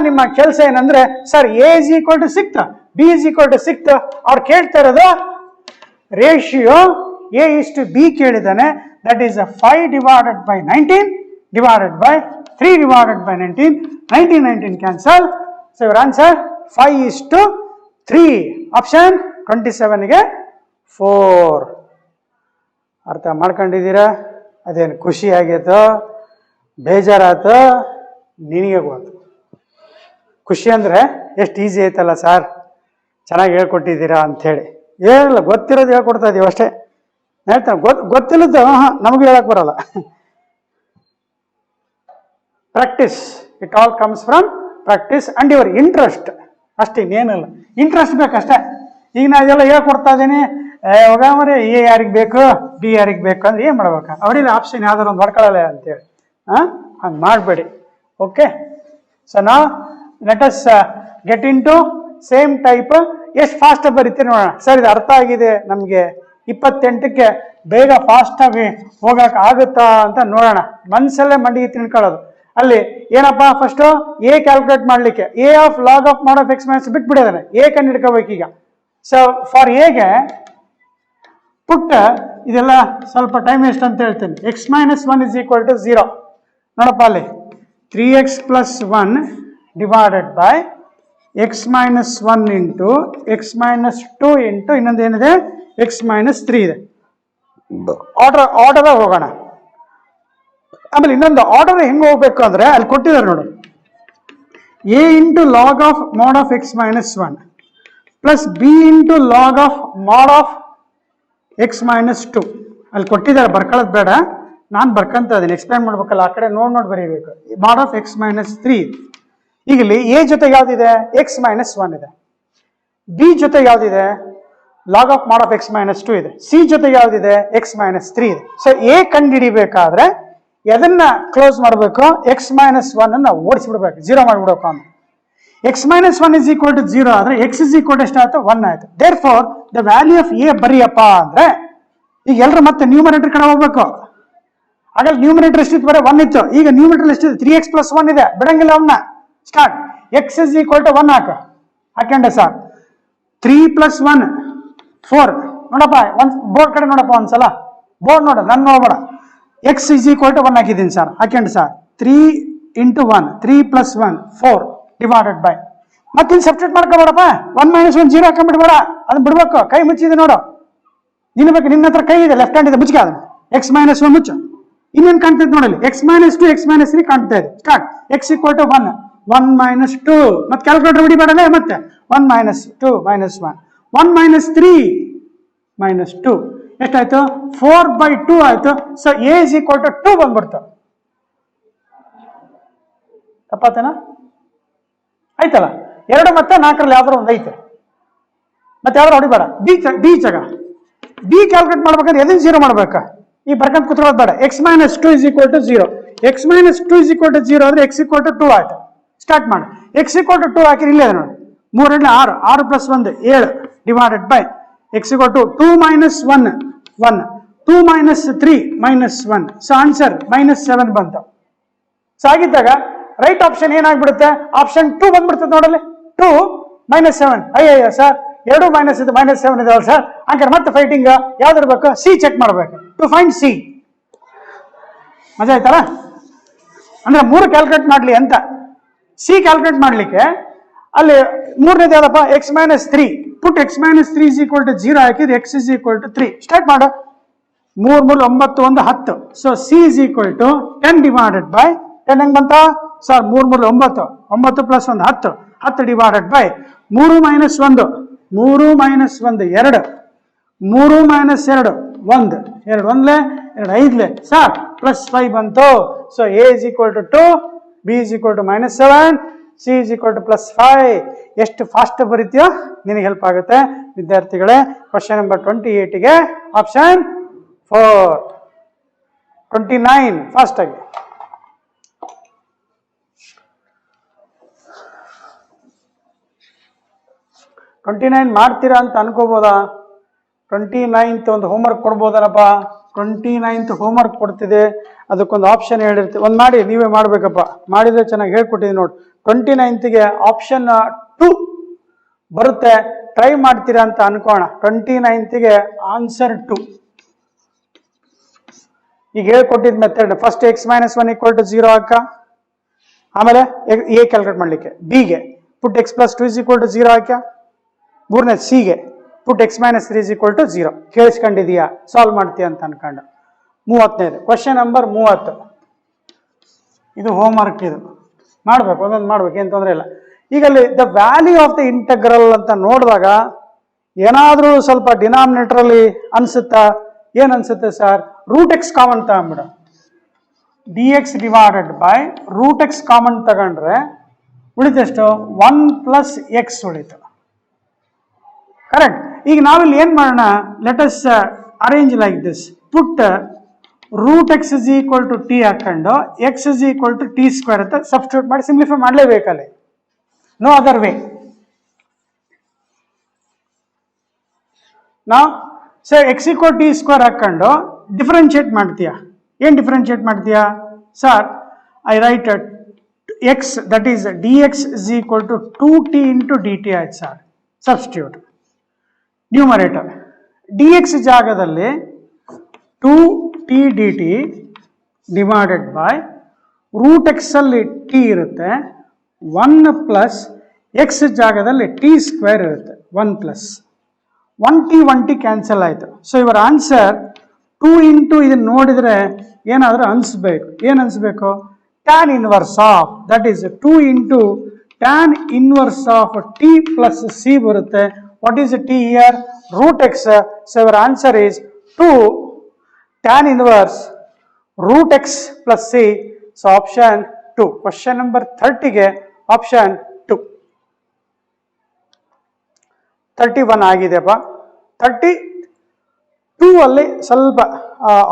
ನಿಮ್ಮ ಕೆಲಸ ಏನಂದ್ರೆ, sir a is equal to 6, b is equal to 6. ಅವ್ರು ಕೇಳ್ತಾ ಇರೋದು ratio a is to b ಕೇಳಿದಾನೆ. That is 5 divided by 19 divided by 3 divided by 19. 19 cancel. So your answer 5:3. Option 27 ಗೆ 4. ಅರ್ಥ ಮಾಡ್ಕೊಂಡಿದ್ದೀರಾ? ಅದೇನು ಖುಷಿ ಆಗೈತೋ ಬೇಜಾರಾಯ್ತೋ ನಿನಗೆ ಗೊತ್ತು. ಖುಷಿ ಅಂದರೆ ಎಷ್ಟು ಈಸಿ ಐತಲ್ಲ ಸರ್, ಚೆನ್ನಾಗಿ ಹೇಳ್ಕೊಟ್ಟಿದ್ದೀರಾ ಅಂಥೇಳಿ. ಏನಿಲ್ಲ, ಗೊತ್ತಿರೋದು ಹೇಳ್ಕೊಡ್ತಾ ಇದೀವಿ ಅಷ್ಟೇ. ಹೇಳ್ತಾನೆ ಗೊತ್ತಿಲ್ಲದ್ದು ನಮಗೂ ಹೇಳಕ್ ಬರಲ್ಲ. Practice, it all comes from practice and your interest. ಅಷ್ಟೇ, ಇನ್ನೇನಲ್ಲ. ಇಂಟ್ರೆಸ್ಟ್ ಬೇಕಷ್ಟೇ. ಈಗ ನಾ ಇದೆಲ್ಲ ಹೇಳ್ಕೊಡ್ತಾ ಇದ್ದೀನಿ, ಹೋಗ ಮರೆ ಎ ಯಾರಿಗೆ ಬೇಕು ಬಿ ಯಾರಿಗೆ ಬೇಕು ಅಂದ್ರೆ ಏನು ಮಾಡ್ಬೇಕು? ಅವರಿಗೆ ಆಪ್ಷನ್ ಯಾವ್ದಾರು ಒಂದು ಹೊಡ್ಕೊಳ್ಳಲ್ಲ ಅಂತೇಳಿ ಹಂಗೆ ಮಾಡಬೇಡಿ. ಓಕೆ, ಸೊ ನಾವು let us get into same type. ಎಷ್ಟು ಫಾಸ್ಟ್ ಬರೀತೀರಿ ನೋಡೋಣ. ಸರ್ ಇದು ಅರ್ಥ ಆಗಿದೆ ನಮಗೆ, 28ಕ್ಕೆ ಬೇಗ ಫಾಸ್ಟಾಗಿ ಹೋಗಕ್ಕೆ ಆಗುತ್ತಾ ಅಂತ ನೋಡೋಣ. ಮನಸ್ಸಲ್ಲೇ ಮಂಡಿಗೆ ತಿಳ್ಕೊಳ್ಳೋದು. ಅಲ್ಲಿ ಏನಪ್ಪಾ, ಫಸ್ಟು ಎ ಕ್ಯಾಲ್ಕುಲೇಟ್ ಮಾಡಲಿಕ್ಕೆ a of log of mod of x minus ಬಿಟ್ಬಿಡಿದಾನೆ. ಎ ಕಂಡು ಹಿಡ್ಕೋಬೇಕೀಗ. ಸೊ ಫಾರ್ ಎಗೆ ಪುಟ್ಟ ಇದೆಲ್ಲ ಸ್ವಲ್ಪ ಟೈಮ್ ಎಷ್ಟು ಅಂತ ಹೇಳ್ತೀನಿ. x - 1 is equal to 0. ನೋಡಪ್ಪ ಅಲ್ಲಿ 3x + 1 divided by x - 1 into x - 2 into ಇನ್ನೊಂದು ಏನಿದೆ x - 3 ಇದೆ. ಆರ್ಡರ್ ಹೋಗೋಣ. ಆಮೇಲೆ ಇನ್ನೊಂದು ಆರ್ಡರ್ ಹೆಂಗೆ ಹೋಗ್ಬೇಕು ಅಂದ್ರೆ ಅಲ್ಲಿ ಕೊಟ್ಟಿದ್ದಾರೆ ನೋಡು, a into log of mod of x - 1 plus b into log of mod of x - 2 ಅಲ್ಲಿ ಕೊಟ್ಟಿದ್ದಾರೆ. ಬರ್ಕೊಳ್ಳೋದು ಬೇಡ, ನಾನು ಬರ್ಕೊಂತ ಇದೀನಿ, ಎಕ್ಸ್ಪ್ಲೈನ್ ಮಾಡ್ಬೇಕಲ್ಲ, ಆ ಕಡೆ ನೋಡಿ ಬರೀಬೇಕು. ಮಾಡ್ ಆಫ್ x - 3. ಈಗ ಇಲ್ಲಿ ಎ ಜೊತೆ ಯಾವ್ದಿದೆ? x - 1 ಇದೆ. ಬಿ ಜೊತೆ ಯಾವ್ದಿದೆ? Log of mod of x - 2 ಇದೆ. ಸಿ ಜೊತೆ ಯಾವ್ದಿದೆ? x - 3 ಇದೆ. ಸೊ ಎ ಕಂಡು ಹಿಡಿಬೇಕಾದ್ರೆ ಎದನ್ನ ಕ್ಲೋಸ್ ಮಾಡಬೇಕು? x - 1 ಅನ್ನ ಓಡಿಸ್ಬಿಡ್ಬೇಕು, 0 ಮಾಡಿಬಿಡ್ಬೇಕು ಅಂತ. x - 1 is equal to 0 ಆದ್ರೆ x is equal to ಎಷ್ಟಾಯ್ತು? 1 ಆಯ್ತು. Therefore the value of a ಬರೀಯಪ್ಪ ಅಂದ್ರೆ ಈಗ ಎಲ್ಲರೂ ಮತ್ತೆ ನ್ಯೂಮರೇಟರ್ ಕಡೆ ಹೋಗ್ಬೇಕು. ಆಗಲ್ಲ ನ್ಯೂಮರೇಟರ್ ಎಷ್ಟಿತ್ತು? ಬರೀ 1 ಇತ್ತು. ಈಗ ನ್ಯೂಮರೇಟರ್ ಎಷ್ಟಿದೆ? 3x + 1 ಇದೆ. ಬಿಡಂಗಿಲ್ಲ ಅವನ್ನ. Start. x is equal to 1 ಹಾಕೊಂಡೆ ಸರ್. 3 + 1 4. ನೋಡಪ್ಪ ಒಂದ್ ಬೋರ್ಡ್ ಕಡೆ ನೋಡಪ್ಪ ಒಂದ್ಸಲ. ಬೋರ್ಡ್ ನೋಡ, ನನ್ ನೋಡ್ಬೇಡ. x is equal to 1 ಹಾಕಿದ್ದೀನಿ ಸರ್. ಹಾಕೊಂಡೆ ಸರ್. 3 × 1 3 + 1 4 ಡಿವೈಡೆಡ್ ಬೈ ಮತ್ತೆ ಇಲ್ಲಿ ಸಬ್ಸ್ಟಿಟ್ಯೂಟ್ ಮಾಡ್ಕೊಬೇಡಪ್ಪ. 1 - 1 0 ಹಾಕೊಂಡ್ಬಿಡ್ಬೇಡ, ಅದನ್ನ ಬಿಡ್ಬೇಕು. ಕೈ ಮುಚ್ಚಿದೆ ನೋಡು, ನಿನ್ಬೇಕು. ನಿನ್ನ ಹತ್ರ ಕೈ ಇದೆ, ಲೆಫ್ಟ್ ಹ್ಯಾಂಡ್ ಇದೆ, ಮುಚ್ಚಿಕ ಅದನ್ನ. x - 1 ಮುಚ್ಚು. ಇನ್ನೇನು ಕಾಣ್ತೈತೆ ನೋಡಲಿ? x - 2 x - 3 ಕಾಣ್ತಾ ಇದೆ. ಸ್ಟಾರ್ಟ್. x = 1 1 - 2 ಮತ್ತೆ ಕ್ಯಾಲ್ಕುಲೇಟರ್ ಹೊಡಿಬೇಡಲೇ. ಮತ್ತೆ 1 - 2 - 1 1 - 3 - 2 ಎಷ್ಟಾಯ್ತು? 4/2 ಆಯ್ತು. So a is equal to 2 ಬಂದ್ಬಿಡ್ತು. ತಪ್ಪಾತೇನಾ? ಆಯ್ತಲ್ಲ. 2 ಮತ್ತು 4ರಲ್ಲಿ ಯಾವ್ದಾರು ಒಂದು ಐತೆ, ಮತ್ತೆ ಯಾವ್ದಾರು ಹೊಡಿಬೇಡ. ಬಿ ಚಗ ಬಿ ಕ್ಯಾಲ್ಕುಲೇಟ್ ಮಾಡ್ಬೇಕಂದ್ರೆ ಎದನ್ನ 0 ಮಾಡ್ಬೇಕಾ? ಈ ಬರ್ಕಂತ ಕೂತ್ಕೊಳ್ಳೋದು ಬೇಡ. x - 2 is equal to 0. x - 2 is equal to 0 ಅಂದ್ರೆ x = 2 ಆಯ್ತು. ಸ್ಟಾರ್ಟ್ ಮಾಡಿ. x = 2 ಹಾಕಿರಿ. ಇಲ್ಲೇ ನೋಡಿ, 3 × 6 6 + 1 7 divided by x = 2 - 1 1 2 - 3 -1. So answer -7 ಬಂತು. ಸೊ ಆಗಿದ್ದಾಗ ರೈಟ್ ಆಪ್ಷನ್ ಏನಾಗ್ಬಿಡುತ್ತೆ? ಆಪ್ಷನ್ 2 ಬಂದ್ಬಿಡ್ತದೆ ನೋಡಲ್ಲಿ. 2 - 7. ಅಯ್ಯಯ್ಯ ಸರ್, 2 - ಇದು -7 ಇದಾವಲ್ಲ ಸರ್. ಹಂಗಾರೆ ಮತ್ತೆ ಫೈಟಿಂಗ್ ಯಾವ್ದಿರ್ಬೇಕು? ಸಿ ಚೆಕ್ ಮಾಡ್ಬೇಕು. To find C. ಮಜಾ ಆಯ್ತಲ್ಲ? ಅಂದ್ರೆ 3 ಕ್ಯಾಲ್ಕುಲೇಟ್ ಮಾಡ್ಲಿ ಅಂತ. ಸಿ ಕ್ಯಾಲ್ಕುಲೇಟ್ ಮಾಡ್ಲಿಕ್ಕೆ ಅಲ್ಲಿ 3ನೇದು ಯಾವ್ದಪ್ಪ? x - 3. Put x - 3 is equal to 0 ಹಾಕಿದ್ರೆ x is equal to 3. Start ಮಾಡು. 3 3 9 1 10. So C is equal to 10 divided by 10 ಹೆಂಗ್ ಬಂತ sir 3 3 9 9 plus 1 10 10 divided by 3 minus 1 3 minus 1 2 3 minus 2 1 2 1 2 5 sir plus 5 ಬಂತು. So A is equal to 2, B is equal to -7, C is equal to +5. ಎಷ್ಟು fast ಬರೀತೀಯೋ ನಿನಗೆ help ಆಗುತ್ತೆ ವಿದ್ಯಾರ್ಥಿಗಳೇ. Question number 28ಗೆ option 4. 29 fast ಆಗಿ. ಮಾಡ್ತೀರಾ ಅಂತ ಅನ್ಕೋಬೋದಾ? 29th ಒಂದು ಹೋಮ್ವರ್ಕ್ ಕೊಡ್ಬೋದಲ್ಲಪ್ಪ. 29th ಹೋಮ್ವರ್ಕ್ ಕೊಡ್ತಿದೆ, ಅದಕ್ಕೊಂದು ಆಪ್ಷನ್ ಹೇಳಿರ್ತೀವಿ, ಒಂದು ಮಾಡಿ ನೀವೇ ಮಾಡ್ಬೇಕಪ್ಪ. ಮಾಡಿದ್ರೆ ಚೆನ್ನಾಗಿ ಹೇಳ್ಕೊಟ್ಟಿದ್ದೀನಿ ನೋಡಿ. 29th ಆಪ್ಷನ್ 2 ಬರುತ್ತೆ, ಟ್ರೈ ಮಾಡ್ತೀರಾ ಅಂತ ಅನ್ಕೋಣ. 29th ಆನ್ಸರ್ 2 ಈಗ ಹೇಳ್ಕೊಟ್ಟಿದ್ ಮೆಥಡ್. ಫಸ್ಟ್ x - 1 = 0 ಹಾಕ, ಆಮೇಲೆ A ಕ್ಯಾಲ್ಕುಲೇಟ್ ಮಾಡ್ಲಿಕ್ಕೆ Bಗೆ ಪುಟ್ x + 2 = 0 ಹಾಕ, ಮೂರನೇ Cಗೆ ಪುಟ್ x - 3 = 0. ಕೇಳಿಸ್ಕೊಂಡಿದೀಯಾ? ಸಾಲ್ವ್ ಮಾಡ್ತೀಯ ಅಂತ ಅನ್ಕೊಂಡ. 30ನೇದು ಕ್ವಶನ್ ನಂಬರ್ 30. ಇದು ಹೋಮ್ ವರ್ಕ್, ಇದು ಮಾಡ್ಬೇಕು, ಒಂದೊಂದು ಮಾಡ್ಬೇಕು, ಏನು ತೊಂದರೆ ಇಲ್ಲ. ಈಗ ಅಲ್ಲಿ the value of the integral ಅಂತ ನೋಡಿದಾಗ ಏನಾದ್ರೂ ಸ್ವಲ್ಪ ಡಿನಾಮಿನೇಟರ್ ಅಲ್ಲಿ ಅನ್ಸುತ್ತಾ? ಏನ್ ಅನ್ಸುತ್ತೆ ಸರ್? √x ಕಾಮನ್ ತಗೊಂಡ್ಬಿಡ. dx divided by √x common ತಗೊಂಡ್ರೆ ಉಳಿದೆಷ್ಟು? 1 + x ಉಳಿತು. ಕರೆಕ್ಟ್. ಈಗ ನಾವಿಲ್ಲಿ ಏನ್ ಮಾಡೋಣ? Let us arrange like this. Put √x = t ಹಾಕೊಂಡು x = t² ಅಂತ ಸಬ್ಸ್ಟಿಟ್ಯೂಟ್ ಮಾಡಿ ಸಿಂಪ್ಲಿಫೈ ಮಾಡಲೇಬೇಕಲ್ಲಿ. No other way. ನಾವು x = t² ಹಾಕೊಂಡು ಡಿಫರೆನ್ಶಿಯೇಟ್ ಮಾಡ್ತೀಯಾ? ಏನ್ ಡಿಫರೆನ್ಶಿಯೇಟ್ ಮಾಡ್ತೀಯಾ sir? I right x, that is dx = 2t × dt ಆಯ್ತು ಸರ್. ಸಬ್ಸ್ಟಿಟ್ಯೂಟ್ ನ್ಯೂಮರೇಟರ್ dx ಜಾಗದಲ್ಲಿ 2t dt divided by √x ಅಲ್ಲಿ t ಇರುತ್ತೆ, 1 + x ಜಾಗದಲ್ಲಿ t² ಇರುತ್ತೆ, 1 + 1t ಕ್ಯಾನ್ಸಲ್ ಆಯ್ತು. ಸೊ ಇವರ ಆನ್ಸರ್ 2 × ಇದನ್ನ ನೋಡಿದ್ರೆ ಏನಾದ್ರೂ ಅನ್ಸ್ಬೇಕು. ಏನ್ ಅನ್ಸ್ಬೇಕು? tan inverse of, that is 2 × tan inverse of t + c ಬರುತ್ತೆ. What is t here? √x. So our answer is 2 tan inverse √x + c. So option 2. Question number 30ಗೆ option 2. 31 ಆಗಿದೆಪ್ಪ. 32 ಅಲ್ಲಿ ಸ್ವಲ್ಪ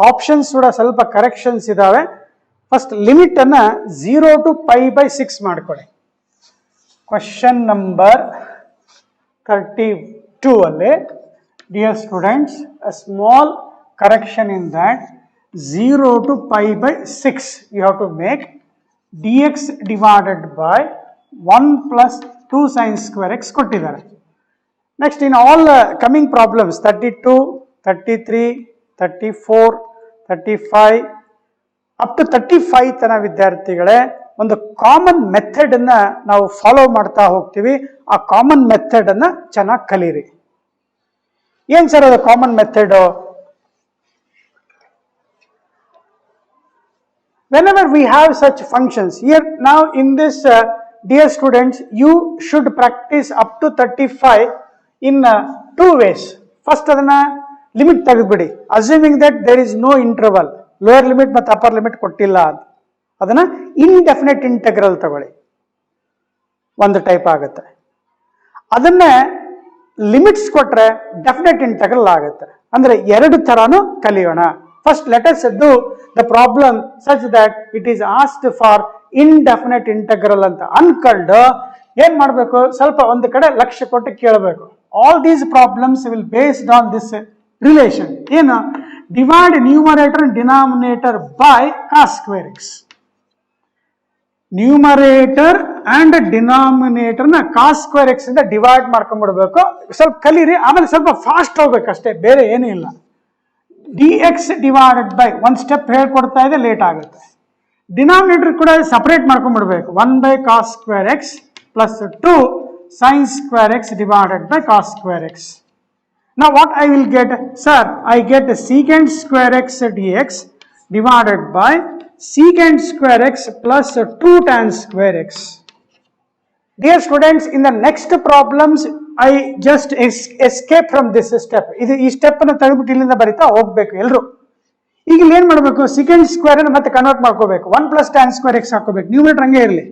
options ಕೂಡ ಸ್ವಲ್ಪ ಕರೆಕ್ಷನ್ಸ್ ಇದಾವೆ. ಫಸ್ಟ್ ಲಿಮಿಟ್ ಅನ್ನ 0 to π/6 ಮಾಡ್ಕೊಳ್ಳಿ. Question number 32 ಅಲ್ಲಿ, dear students, a small correction in that 0 to π/6 you have to make. dx divided by 1 + 2 sin² x ಕೊಟ್ಟಿದ್ದಾರೆ. Next in all coming problems 32, 33, 34, 35 up to 35 ತನ ವಿದ್ಯಾರ್ಥಿಗಳೇ ಒಂದು ಕಾಮನ್ ಮೆಥಡ್ ಅನ್ನ ನಾವು follow ಮಾಡ್ತಾ ಹೋಗ್ತೀವಿ. ಆ ಕಾಮನ್ ಮೆಥಡ್ ಅನ್ನ ಚೆನ್ನಾಗಿ ಕಲೀರಿ. ಏನ್ ಸರ್ ಅದು common method? whenever we have such functions here, now in this dear students, you should practice up to 35 in 2 ways. First adana limit ತೆಗೆದುಬಿಡಿ, assuming that there is no interval, lower limit ಮತ್ತು upper limit ಕೊಟ್ಟಿಲ್ಲ, ಅದನ್ನ indefinite integral ತಗೊಳ್ಳಿ, ಒಂದು type ಆಗುತ್ತೆ. ಅದನ್ನೇ limits ಕೊಟ್ರೆ definite integral ಆಗುತ್ತೆ. ಅಂದ್ರೆ ಎರಡು ತರಾನು ಕಲಿಯೋಣ. First let us do the problem such that it is asked for indefinite integral ಅಂತ ಅನ್ಕೊಂಡು ಏನ್ ಮಾಡಬೇಕು? ಸ್ವಲ್ಪ ಒಂದು ಕಡೆ ಲಕ್ಷ್ಯ ಕೊಟ್ಟು ಕೇಳಬೇಕು. All these problems will based on this relation. ಏನು? Divide numerator and denominator by cos² x. Numerator and denominator ನ cos² x ಇಂದ ಡಿವೈಡ್ ಮಾಡ್ಕೊಂಡ್ಬಿಡ್ಬೇಕು. ಸ್ವಲ್ಪ ಕಲೀರಿ, ಆಮೇಲೆ ಸ್ವಲ್ಪ ಫಾಸ್ಟ್ ಹೋಗ್ಬೇಕಷ್ಟೇ, ಬೇರೆ ಏನೂ ಇಲ್ಲ. dx ಡಿವೈಡೆಡ್ ಬೈ ಒಂದು ಸ್ಟೆಪ್ ಹೇಳ್ಕೊಡ್ತಾ ಇದೆ, ಲೇಟ್ ಆಗುತ್ತೆ. ಡಿನಾಮಿನೇಟರ್ ಕೂಡ ಸಪರೇಟ್ ಮಾಡ್ಕೊಂಡ್ಬಿಡ್ಬೇಕು. 1/cos² x + 2 sin² x divided by cos² x. Now what I will get? Sir, I get secant square x dx divided by secant square x plus 2 tan square x. Dear students, in the next problems, I just escape from this step. This step ಅನ್ನು ತೆಗೆದುಬಿಟ್ಟು ಇಲ್ಲಿಂದ ಬರಿತಾ ಹೋಗಬೇಕು ಎಲ್ಲರೂ. ಈಗ ಇಲ್ಲಿ ಏನು ಮಾಡಬೇಕು? secant square ಅನ್ನು ಮತ್ತೆ ಕನ್ವರ್ಟ್ ಮಾಡ್ಕೋಬೇಕು. 1 plus tan square x ಹಾಕೋಬೇಕು. ನ್ಯೂಮರೇಟರ್ ಹಂಗೆ ಇರಲಿ.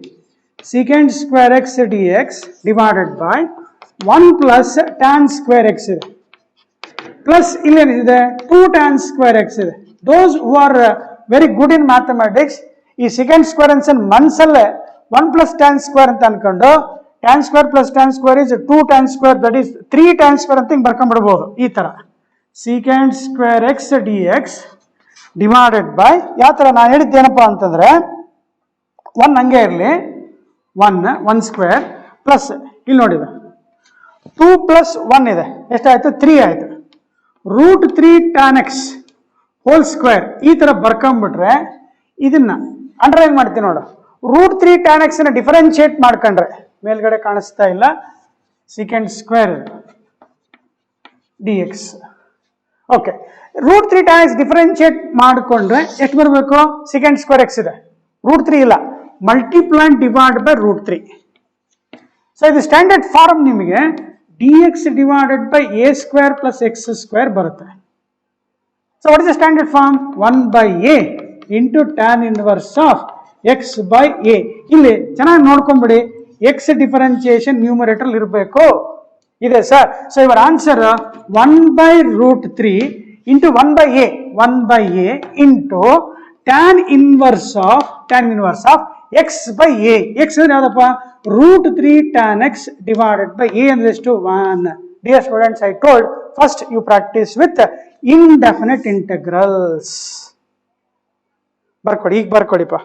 secant square x dx divided by 1 plus tan square x ಇದೆ. ಪ್ಲಸ್ ಇಲ್ಲಿ ಏನಿದೆ? 2 tan square x ಇದೆ. Those who are very good in mathematics, ಈ secant square ಅನ್ನು ಮನಸ್ಸಲ್ಲೇ 1 plus tan square ಅಂತ ಅನ್ಕೊಂಡು tan square plus tan square is 2 tan square, that is 3 tan square ಅಂತ ಹಿಂಗೆ ಬರ್ಕೊಂಡ್ಬಿಡ್ಬೋದು. ಈ ತರ secant square x dx divided by ಯಾವ ತರ ನಾನು ಹೇಳಿದ್ದೇನಪ್ಪ ಅಂತಂದ್ರೆ 1 ಹಂಗೆ ಇರಲಿ, 1 ಸ್ಕ್ವೇರ್ ಪ್ಲಸ್ ಇಲ್ಲಿ ನೋಡಿದೆ 2 plus 1 ಇದೆ, ಎಷ್ಟಾಯ್ತು? 3 ಆಯ್ತು. √3 tan x ಹೋಲ್ ಸ್ಕ್ವೇರ್ ಈ ತರ ಬರ್ಕೊಂಡ್ಬಿಟ್ರೆ ಇದನ್ನ ಅಂಡರ್ಲೈನ್ ಮಾಡ್ತೀನಿ ನೋಡು. √3 tan x ನ ಡಿಫರೆನ್ಶಿಯೇಟ್ ಮಾಡ್ಕೊಂಡ್ರೆ ಮೇಲ್ಗಡೆ ಕಾಣಿಸ್ತಾ ಇಲ್ಲ, secant square dx. Okay, √3 tan x differentiate ಮಾಡಿಕೊಂಡ್ರೆ ಎಷ್ಟು ಬರಬೇಕು? secant ಸ್ಕ್ವೇರ್ x ಇದೆ, √3 ಇಲ್ಲ, ಮಲ್ಟಿಪ್ಲೈ ಡಿವೈಡ್ ಬೈ √3. ಸೊ ಇದು ಸ್ಟ್ಯಾಂಡರ್ಡ್ ಫಾರ್ಮ್ ನಿಮಗೆ dx divided by a square plus x square ಬರುತ್ತೆ. So what is the standard form? 1 by a into tan inverse of x by a. ಇಲ್ಲಿ ಚೆನ್ನಾಗಿ ನೋಡ್ಕೊಂಬಿಡಿ, x differentiation numerator ಇರಬೇಕು ಇದೆ sir. So ಇವರ answer 1 by √3 into 1 by a, 1 by a into tan inverse of x by a. x ಅಂದ್ರೆ ಯಾವ್ದಪ್ಪ? √3 tan x divided by a and raised to 1. Dear students, I told first you practice with indefinite integrals. ಬರ್ಕೊಡಿ, ಈಗ ಬರ್ಕೊಡಿಪ್ಪ.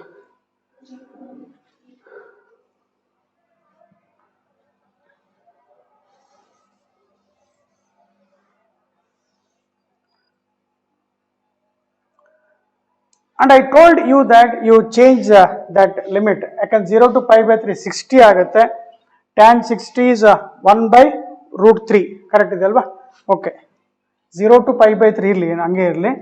And I told you that you change that limit. ಯಾಕಂದ್ರೆ 0 to pi by 3 60 ಆಗುತ್ತೆ. tan 60 is 1 by √3. Correct ಇದೆ ಅಲ್ವಾ? Okay, 0 to pi by 3 ಇರಲಿ, ಹಂಗೆ ಇರಲಿ.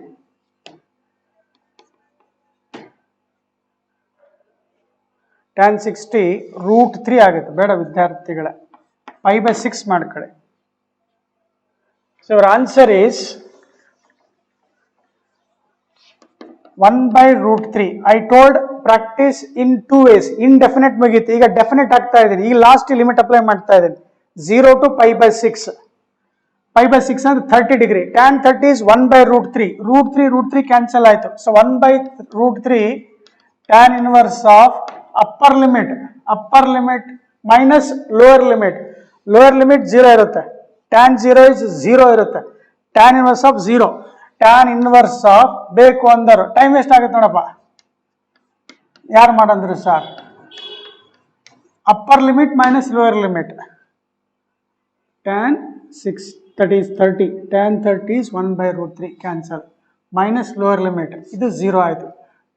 tan 60 √3 ಆಗುತ್ತೆ. ಬೇಡ ವಿದ್ಯಾರ್ಥಿಗಳೇ, pi by 6 ಮಾಡ್ಕೊಳ್ಳಿ. So your answer is 1 by √3. I told practice in 2 ways. Indefinite ಮುಗೀತು, ಈಗ ಡೆಫಿನೆಟ್ ಆಗ್ತಾ ಇದ್ದೀನಿ. ಈಗ ಲಾಸ್ಟ್ ಲಿಮಿಟ್ ಅಪ್ಲೈ ಮಾಡ್ತಾ ಇದ್ದೀನಿ. 0 to pi by 6. pi by 6 ಅಂದ್ರೆ 30 degree. tan 30 is 1 by √3. √3 cancel ಆಯ್ತು. So 1 by √3 tan inverse of upper limit minus lower limit. Lower limit 0 ಇರುತ್ತೆ. tan 0 is 0 ಇರುತ್ತೆ. tan inverse of 0. tan inverse of ಬೇಕು ಅಂದರು time waste ಆಗುತ್ತೆ ನೋಡಪ್ಪ. ಯಾರು ಮಾಡಂದ್ರು sir? Upper limit minus lower limit. tan 6 that is 30. tan 30 is 1 by √3 cancel, minus lower limit ಇದು 0 ಆಯಿತು.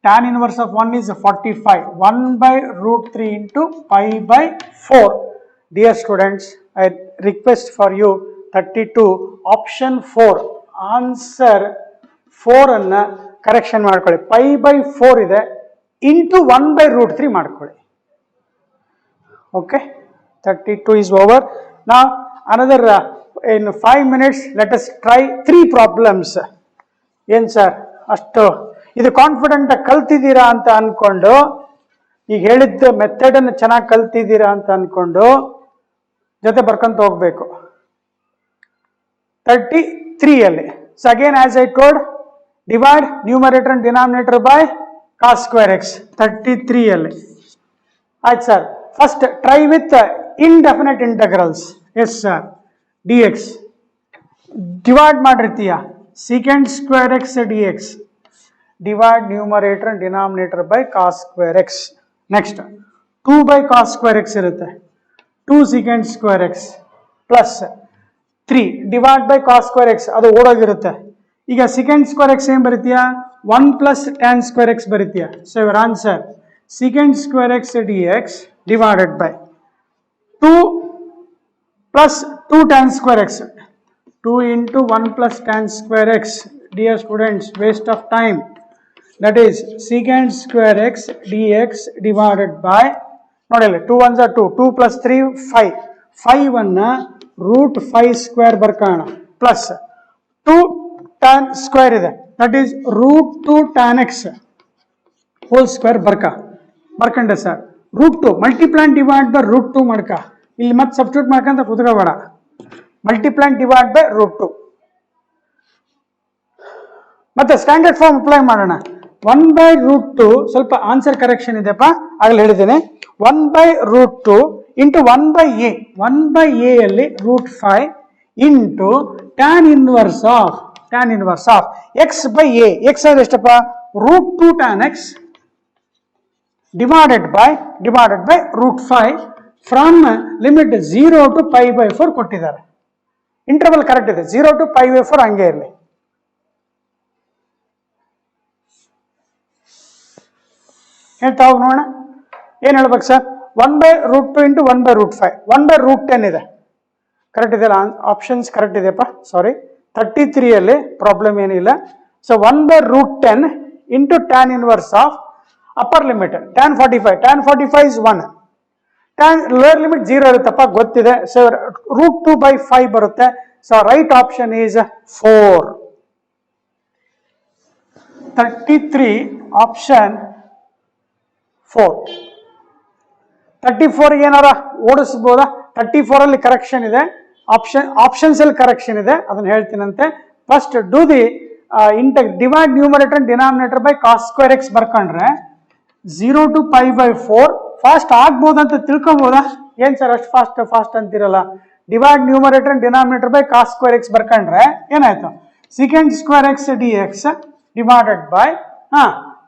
tan inverse of 1 is 45. 1 by √3 into pi by 4. Dear students, I request for you 32 option 4 answer 4 ಅನ್ನ correction ಮಾಡ್ಕೊಳ್ಳಿ. pi by 4 ಇದೆ, into 1 by √3 ಮಾಡ್ಕೊಳ್ಳಿ. Okay, 32 is over. Now another in 5 minutes let us try 3 problems. ಏನ್ sir ಅಷ್ಟು ಇದು confident ಕಲ್ತಿದ್ದೀರಾ ಅಂತ ಅನ್ಕೊಂಡು, ಈಗ ಹೇಳಿದ್ದ ಮೆಥಡ್ ಅನ್ನು ಚೆನ್ನಾಗಿ ಕಲ್ತಿದ್ದೀರಾ ಅಂತ ಅನ್ಕೊಂಡು ಜೊತೆ ಬರ್ಕೊಂತ ಹೋಗ್ಬೇಕು. 33 ಅಲ್ಲಿ. So again as I told, divide numerator and denominator by cos square x. 33 ಅಲ್ಲಿ ಆಯ್ತು sir. First try with indefinite integrals. Yes sir. dx divide ಮಾಡಿರ್ತೀಯ, secant square x dx. divide numerator and denominator by cos square x. next 2 by cos square x ಇರುತ್ತೆ, 2 secant square x plus 3 divide by cos square x, ಅದು ಓಡೋಗಿರುತ್ತೆ. ಈಗ secant square x ಏನ್ ಬರೀತೀಯ? 1 plus tan square x ಬರೀತೀಯ. So your answer secant square x dx divided by 2 plus 2 tan square x. 2 into 1 plus tan square x. Dear students, waste of time. That is secant square x dx divided by, nodile 2 ones are 2, 2 plus 3 5, 5 anna root 5 square barkana plus 2 tan square ide, that is root 2 tan x whole square ಬರ್ಕಂಡೆ sir. Root 2 multiply and divide by root 2 ಮಾಡ್ಕ, ಇಲ್ಲಿ ಮತ್ತೆ substitute ಮಾಡ್ಕಂತ ಕುತ್ಕೋಬೇಡ. Multiply and divide by root 2 ಮತ್ತೆ standard form apply ಮಾಡೋಣ. 1 by root 2 ಸ್ವಲ್ಪ answer correction ಇದೆಪ್ಪ, ಆಗಲೇ ಹೇಳಿದ್ದೇನೆ. 1 by root 2 into 1 by a, 1 by a ಅಲ್ಲಿ root 5 into tan inverse of x by a. X ಅಂದ್ರೆ ಎಷ್ಟಪ್ಪ? Root 2 tan x divided by root 5 from limit 0 to pi by 4 ಕೊಟ್ಟಿದ್ದಾರೆ. Interval correct ಇದೆ, 0 to pi by 4 ಹಂಗೆ ಇರಲಿ. ಹೇಳ್ತಾ ಹೋಗಿ ನೋಡೋಣ ಏನ್ ಹೇಳ್ಬೇಕು sir. 1 by root 2 into 1 by root 5, 1 by root 10 ಇದೆ, ಕರೆಕ್ಟ್ ಇದೆಯಲ್ಲ? ಆಪ್ಷನ್ಸ್ ಕರೆಕ್ಟ್ ಇದೆಯಪ್ಪ, ಸಾರಿ 33 ಅಲ್ಲಿ ಪ್ರಾಬ್ಲಮ್ ಏನಿಲ್ಲ. So 1 by root 10 into tan inverse of upper limit tan 45, tan 45 is 1, tan lower limit 0 ಇರುತ್ತಪ್ಪ ಗೊತ್ತಿದೆ. ಸೊ ರೂಟ್ 2 ಬೈ 5 ಬರುತ್ತೆ. So right option is 4. 33 option 4. 34 ಏನಾರ ಓಡಿಸ್ಬೋದಾ? 34 ಅಲ್ಲಿ ಕರೆಕ್ಷನ್ ಇದೆ, ಆಪ್ಷನ್ಸ್ ಅಲ್ಲಿ ಕರೆಕ್ಷನ್ ಇದೆ, ಅದನ್ನ ಹೇಳ್ತೀನಂತೆ. First do the divide numerator and denominator by cos square x ಬರ್ಕೊಂಡ್ರೆ 0 to pi by 4 ಫಾಸ್ಟ್ ಆಗ್ಬೋದಂತ ತಿಳ್ಕೊಬೋದಾ? ಏನ್ ಸರ್ ಅಷ್ಟು ಫಾಸ್ಟ್ ಅಂತಿರಲ್ಲ. Divide numerator and denominator by cos square x ಬರ್ಕೊಂಡ್ರೆ ಏನಾಯ್ತು? Second square x d x divided by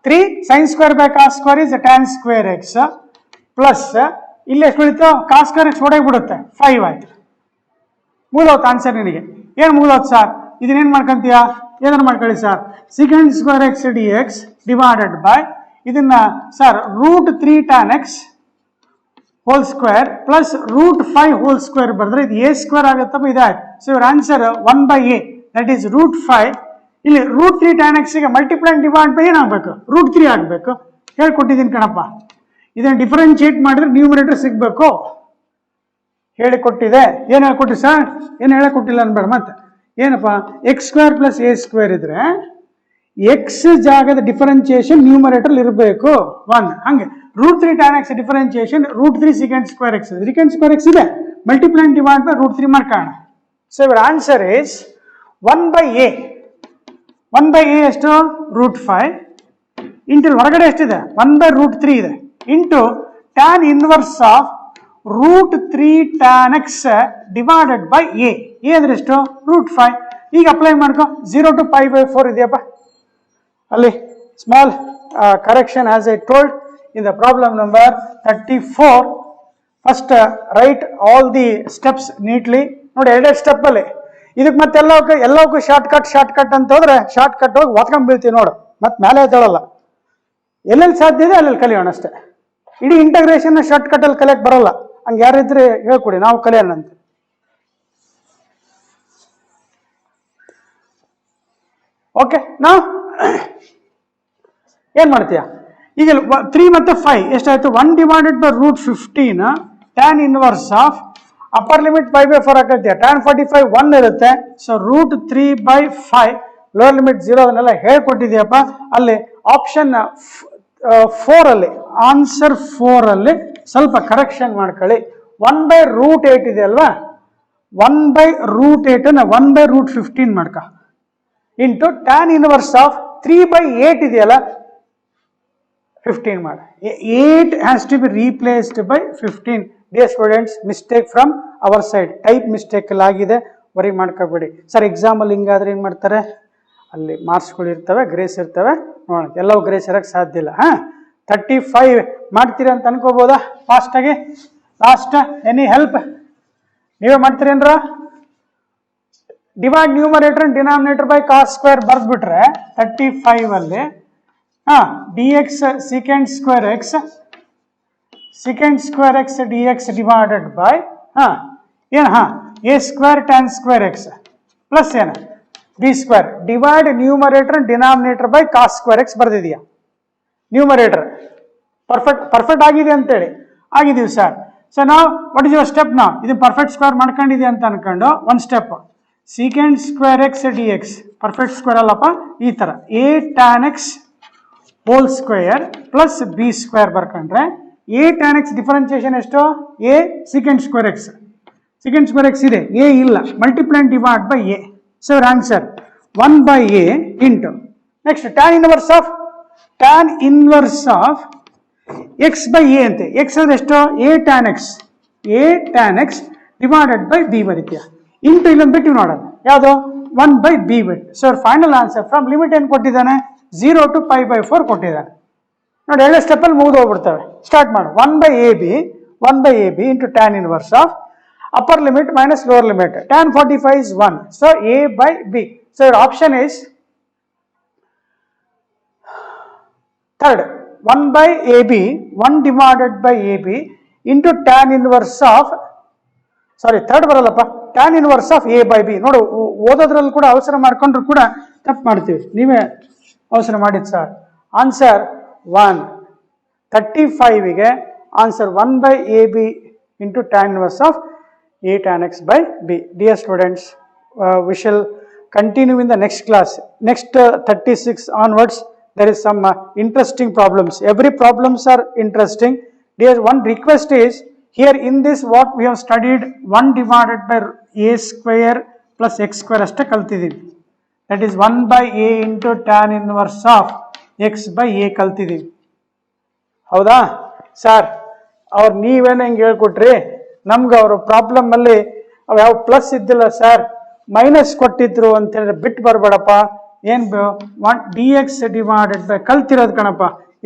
3 sine square by cos square is tan square x plus ಇಲ್ಲಿ ಎಷ್ಟು ಉಳಿತು? ಕಾಸ್ ಸ್ಕ್ವೇರ್ ಎಕ್ಸ್ ಹೊಡೆಗೆ ಬಿಡುತ್ತೆ, 5 ಆಯ್ತು. ಮುಗಿದೋತ್ ಆನ್ಸರ್ ನಿನಗೆ. ಏನ್ ಮುಗಿದೋತ್ ಸರ್? ಇದನ್ನೇನ್ ಮಾಡ್ಕೊಂತೀಯ? ಏನಾರು ಮಾಡ್ಕೊಳ್ಳಿ sir. Second square x d x divided by ಇದನ್ನ sir root 3 tan x whole square plus root 5 whole square ಬರೆದ್ರೆ ಇದು ಎ ಸ್ಕ್ವೇರ್ ಆಗುತ್ತಪ್ಪ, ಇದಾಯ್ತು. ಸೊ ಇವ್ರ answer 1 by a, that is root 5. ಇಲ್ಲಿ ರೂಟ್ 3 ಟ್ಯಾನ್ ಎಕ್ಸ್ ಗೆ ಮಲ್ಟಿಪ್ಲೈ ಡಿವೈಡ್ ಬೈ ಏನಾಗಬೇಕು? Root 3 ಆಗಬೇಕು. ಹೇಳ್ಕೊಟ್ಟಿದ್ದೀನಿ ಕಣಪ್ಪ. ಇದನ್ನ ಡಿಫರೆನ್ಶಿಯೇಟ್ ಮಾಡಿದ್ರೆ ನ್ಯೂಮರೇಟರ್ ಸಿಗ್ಬೇಕು, ಹೇಳಿಕೊಟ್ಟಿದೆ. ಏನು ಹೇಳ್ಕೊಟ್ಟಿ ಸರ್? ಏನು ಹೇಳಕೊಟ್ಟಿಲ್ಲ ಅನ್ಬೇಡ. ಮತ್ತೆ ಏನಪ್ಪ? X square plus a square ಇದ್ರೆ ಎಕ್ಸ್ ಜಾಗದ ಡಿಫರೆನ್ಸಿಯೇಷನ್ ನ್ಯೂಮರೇಟರ್ ಇರಬೇಕು 1. ಹಂಗೆ root 3 tan x differentiation root 3 second square x, second square x ಇದೆ, ಮಲ್ಟಿಪ್ಲೈ ಡಿವೈಡ್ ಬೈ ರೂಟ್ 3 ಮಾಡ್ಕೋಣ. ಸೊ ಇವರ answer is 1 by a. 1 by a ಎಷ್ಟು? ರೂಟ್ 5 ಇಂಟು ಹೊರಗಡೆ ಎಷ್ಟಿದೆ? 1 ಬೈ ರೂಟ್ 3 ಇದೆ into tan inverse of root 3 tan x divided by a. A ಅಂದ್ರೆ ಎಷ್ಟು? Root 5. ಈಗ ಅಪ್ಲೈ ಮಾಡ್ಕೊ. 0 to pi by 4 ಇದೆಯಪ್ಪ ಅಲ್ಲಿ. Small correction as I told in the problem number 34. First right all the steps neatly. ನೋಡಿ ಎರಡೆರಡು step ಅಲ್ಲಿ. ಇದಕ್ಕೆ ಮತ್ತೆ ಎಲ್ಲವಕ್ಕೂ ಶಾರ್ಟ್ ಕಟ್ ಅಂತ ಹೋದ್ರೆ ಶಾರ್ಟ್ ಕಟ್ ಹೋಗಿ ಒತ್ಕೊಂಡ್ ಬೀಳ್ತೀವಿ ನೋಡು, ಮತ್ತೆ ಮೇಲೆ ಎದ್ದೇಳಲ್ಲ. ಎಲ್ಲೆಲ್ಲಿ ಸಾಧ್ಯ ಇದೆ ಅಲ್ಲೆಲ್ಲಿ ಕಲಿಯೋಣ ಅಷ್ಟೇ. ಇಡೀ ಇಂಟಗ್ರೇಷನ್ ಶಾರ್ಟ್ ಕಟ್ ಅಲ್ಲಿ ಕಲಿಯಕ್ ಬರಲ್ಲ. ಹಂಗೆ ಯಾರಿದ್ರೆ ಹೇಳ್ಕೊಡಿ, ನಾವು ಕಲಿಯೋಣಂತೆ. ಓಕೆ, ನಾವು ಏನ್ ಮಾಡ್ತೀಯ? ಈಗ 3 ಮತ್ತೆ 5 ಎಷ್ಟಾಯ್ತು? 1 divided by root 15 tan inverse of upper limit 5 by 4 ಹಾಕತ್ತೀಯ. ಟ್ಯಾನ್ 45 1 ಇರುತ್ತೆ. So root 3 by 5 lower limit 0 ಅದನ್ನೆಲ್ಲ ಹೇಳ್ಕೊಟ್ಟಿದ್ಯಪ್ಪ. ಅಲ್ಲಿ ಆಪ್ಷನ್ 4 ಅಲ್ಲಿ ಆನ್ಸರ್ 4 ಅಲ್ಲಿ ಸ್ವಲ್ಪ ಕರೆಕ್ಷನ್ ಮಾಡ್ಕೊಳ್ಳಿ. 1 ಬೈ ರೂಟ್ 8 ಇದೆ ಅಲ್ವಾ? 1 ಬೈ ರೂಟ್ 8 1 ಬೈ ರೂಟ್ 15 ಮಾಡ್ಕ into tan inverse of 3 by 8 ಇದೆಯಲ್ಲ 15 ಮಾಡ. 8 has to be replaced by 15. Dear students, mistake from our side, type mistake ಅಲ್ಲಿ ಆಗಿದೆ, ವರಿ ಮಾಡ್ಕೋಬೇಡಿ. ಸರ್ ಎಕ್ಸಾಮಲ್ಲಿ ಹಿಂಗಾದ್ರೆ ಏನು ಮಾಡ್ತಾರೆ? ಅಲ್ಲಿ ಮಾರ್ಕ್ಸ್ಗಳು ಇರ್ತವೆ, ಗ್ರೇಸ್ ಇರ್ತವೆ. ನೋಡೋಣ, ಎಲ್ಲವೂ ಗ್ರೇಸ್ ಇರೋಕ್ಕೆ ಸಾಧ್ಯ ಇಲ್ಲ. 35 ಮಾಡ್ತೀರಿ ಅಂತ ಅನ್ಕೋಬೋದಾ ಫಾಸ್ಟಾಗಿ? Last any help? ನೀವೇ ಮಾಡ್ತೀರೇನ್ರ? Divide numerator and denominator by cos square ಬರ್ದ್ಬಿಟ್ರೆ 35 ಅಲ್ಲಿ d x second square x d x divided by ಏನು a square tan square x plus ಏನು b square divide numerator denominator by cos square x ಬರ್ದಿದೆಯಾ numerator perfect ಆಗಿದೆ ಅಂತೇಳಿ ಆಗಿದೀವಿ sir. So ನಾವು what is your step ನಾವು ಇದು perfect square ಮಾಡ್ಕೊಂಡಿದೆ ಅಂತ ಅನ್ಕೊಂಡು ಒಂದು step second square x d x perfect square ಅಲ್ಲಪ್ಪ ಈ ಥರ a tan x whole square plus b square ಬರ್ಕೊಂಡ್ರೆ ಎ ಟ್ಯಾನ್ ಎಕ್ಸ್ ಡಿಫರೆನ್ಸಿಯೇಷನ್ ಎಷ್ಟು ಎ ಸೀಕೆಂಡ್ ಸ್ಕ್ವೇರ್ ಎಕ್ಸ್ ಇದೆ ಎ ಇಲ್ಲ multiply and divide by a. So answer 1/a into next tan inverse of x by a ಅಂತೆ x ಅಂದ್ರೆ ಎಷ್ಟು a tan x divided by b ಬರೀತೀಯ into ಇಲ್ಲೊಂದು ಬಿಟ್ಟು ನೋಡೋದು ಯಾವುದು 1/b ಬಿಟ್ಟು. So final answer from limit ಏನು ಕೊಟ್ಟಿದ್ದಾನೆ 0 to π/4 ಕೊಟ್ಟಿದ್ದಾನೆ ನೋಡಿ. ಎರಡೇ ಸ್ಟೆಪ್ಪಲ್ಲಿ ಮುಗಿದು ಹೋಗ್ಬಿಡ್ತವೆ. ಸ್ಟಾರ್ಟ್ ಮಾಡು 1/ab into tan inverse of upper limit minus lower limit. Tan 45 is 1. So a by b. So your option is third 1/ab 1 divided by ab into tan inverse of third ಬರಲ್ಲಪ್ಪ tan inverse of a by b. ನೋಡು ಓದೋದ್ರಲ್ಲಿ ಕೂಡ ಅವಸರ ಮಾಡ್ಕೊಂಡ್ರು ಕೂಡ ತಪ್ಪು ಮಾಡ್ತೀವಿ. ನೀವೇ ಅವಸರ ಮಾಡಿದ್ ಸರ್. ಆನ್ಸರ್ 135ಗೆ answer 1/ab into tan inverse of a tan x by b. Dear students, we shall continue in the next class. Next 36 onwards, there is some interesting problems. Every problems are interesting. Dear, one request is, here in this what we have studied 1 divided by a square plus x square ಅಷ್ಟೇ ಕಲ್ತಿದ್ದೀವಿ. That is 1/a into tan inverse of x by a ಕಲ್ತಿದ್ದೀವಿ. ಹೌದಾ sir? ಅವ್ರು ನೀವೇನು ಹೆಂಗೆ ಹೇಳ್ಕೊಟ್ರಿ ನಮ್ಗೆ ಅವರು problem ಅಲ್ಲಿ ಅವು ಯಾವ ಪ್ಲಸ್ ಇದ್ದಿಲ್ಲ ಸರ್ ಮೈನಸ್ ಕೊಟ್ಟಿದ್ರು ಅಂತ ಹೇಳಿದ್ರೆ ಬಿಟ್ಟು ಬರಬೇಡಪ್ಪ. ಏನು ಡಿ ಎಕ್ಸ್ ಡಿವೈಡೆಡ್ ಬೈ ಕಲ್ತಿರೋದು ಕಣಪ್ಪ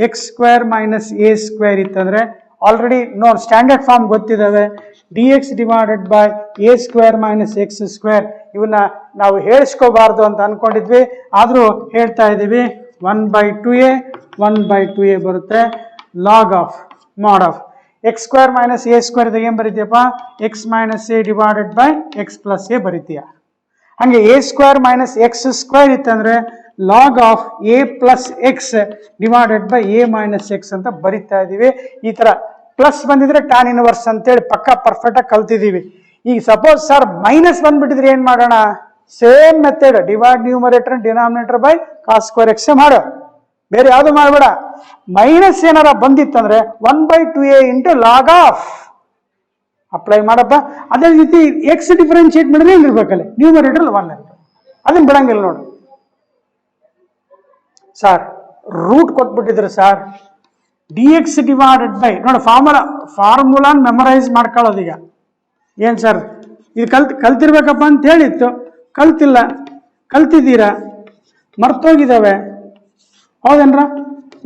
x square minus a square ಇತ್ತಂದ್ರೆ ಆಲ್ರೆಡಿ ನೋಡಿ ಸ್ಟ್ಯಾಂಡರ್ಡ್ ಫಾರ್ಮ್ ಗೊತ್ತಿದ್ದಾವೆ. D x divided by a square minus x square ಇವನ್ನ ನಾವು ಹೇಳಿಸ್ಕೋಬಾರ್ದು ಅಂತ ಅನ್ಕೊಂಡಿದ್ವಿ, ಆದರೂ ಹೇಳ್ತಾ ಇದ್ದೀವಿ. 1/2a 1/2a ಬರುತ್ತೆ. Log of mod of x square minus a square ಏನು ಬರೀತೀಯಪ್ಪ x minus a divided by x plus a ಬರೀತೀಯ. ಹಂಗೆ a square minus x square ಇತ್ತಂದ್ರೆ log of a plus x divided by a minus x ಅಂತ ಬರಿತಾ ಇದೀವಿ. ಈ ತರ ಪ್ಲಸ್ ಬಂದಿದ್ರೆ ಟ್ಯಾನ್ ಇನ್ವರ್ಸ್ ಅಂತೇಳಿ ಪಕ್ಕ ಪರ್ಫೆಕ್ಟ್ ಆಗಿ ಕಲ್ತಿದೀವಿ. ಈಗ ಸಪೋಸ್ ಸರ್ ಮೈನಸ್ ಬಂದ್ಬಿಟ್ಟಿದ್ರೆ ಏನ್ ಮಾಡೋಣ? Same method divide numerator denominator by cos square x ಮಾಡು, ಬೇರೆ ಯಾವುದು ಮಾಡಬೇಡ. ಮೈನಸ್ ಏನಾರ ಬಂದಿತ್ತಂದ್ರೆ 1/2a into log of apply ಮಾಡಪ್ಪ. ಅದೇ ರೀತಿ ಎಕ್ಸ್ ಡಿಫರೆನ್ಶಿಯೇಟ್ ಮಾಡಿದ್ರೆ ಏನಿರ್ಬೇಕಲ್ಲಿ ನ್ಯೂಮರೇಟರ್ 1 ಅದನ್ನ ಬಿಡಂಗಿಲ್ಲ ನೋಡು. ಸರ್ ರೂಟ್ ಕೊಟ್ಬಿಟ್ಟಿದ್ರು sir d x divided by ನೋಡಿ ಫಾರ್ಮುಲಾ ಮೆಮರೈಸ್ ಮಾಡ್ಕೊಳ್ಳೋದು. ಈಗ ಏನ್ ಸರ್ ಇದು ಕಲ್ತಿರ್ಬೇಕಪ್ಪ ಅಂತ ಹೇಳಿತ್ತು, ಕಲ್ತಿದ್ದೀರಾ, ಮರ್ತೋಗಿದ್ದಾವೆ ಹೌದೇನ್ರ?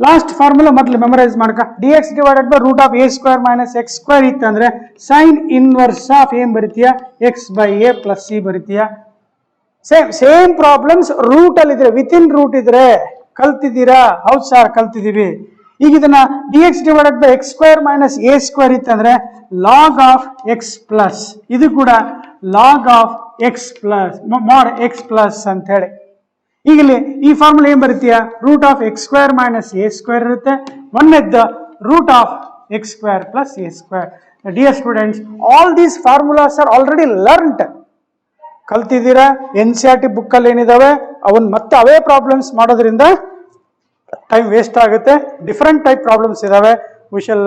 ಲಾಸ್ಟ್ ಫಾರ್ಮುಲಾ ಮೊದಲು ಮೆಮರೈಸ್ ಮಾಡ್ಕ. D x divided by root of a square minus x square ಇತ್ತಂದ್ರೆ ಸೈನ್ ಇನ್ವರ್ಸ್ ಆಫ್ ಏನ್ ಬರಿತೀಯ x by a plus c ಬರಿತೀಯ. ಸೇಮ್ ಪ್ರಾಬ್ಲಮ್ಸ್ ರೂಟ್ ಅಲ್ಲಿ ಇದ್ರೆ ವಿತ್ ಇನ್ ರೂಟ್ ಇದ್ರೆ ಕಲ್ತಿದ್ದೀರಾ? ಹೌದು ಸರ್ ಕಲ್ತಿದ್ದೀವಿ. ಈಗ ಇದನ್ನ d x divided by x square minus a square ಇತ್ತಂದ್ರೆ ಲಾಗ್ ಆಫ್ ಎಕ್ಸ್ ಪ್ಲಸ್, ಇದು ಕೂಡ log of x plus mod x plus ಅಂತ ಹೇಳಿ. ಈಗ ಇಲ್ಲಿ ಈ ಫಾರ್ಮುಲಾ ಏನ್ ಬರೀತೀಯ root of x square minus a square ಇರುತ್ತೆ, ಒಂದೆದ್ದು root of x square plus a square. Dear students, all these formulas are already learned, ಕಲ್ತಿದ್ದೀರಾ. NCERT ಬುಕ್ ಅಲ್ಲಿ ಏನಿದಾವೆ ಅವನ್ ಮತ್ತೆ ಅವೇ ಪ್ರಾಬ್ಲಮ್ಸ್ ಮಾಡೋದ್ರಿಂದ ಟೈಮ್ ವೇಸ್ಟ್ ಆಗುತ್ತೆ. ಡಿಫರೆಂಟ್ ಟೈಪ್ ಪ್ರಾಬ್ಲಮ್ಸ್ ಇದಾವೆ. V shall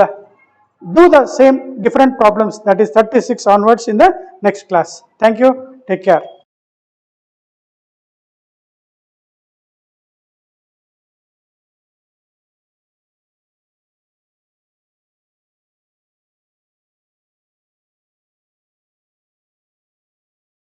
do the same different problems, that is 36 onwards in the next class. Thank you. Take care.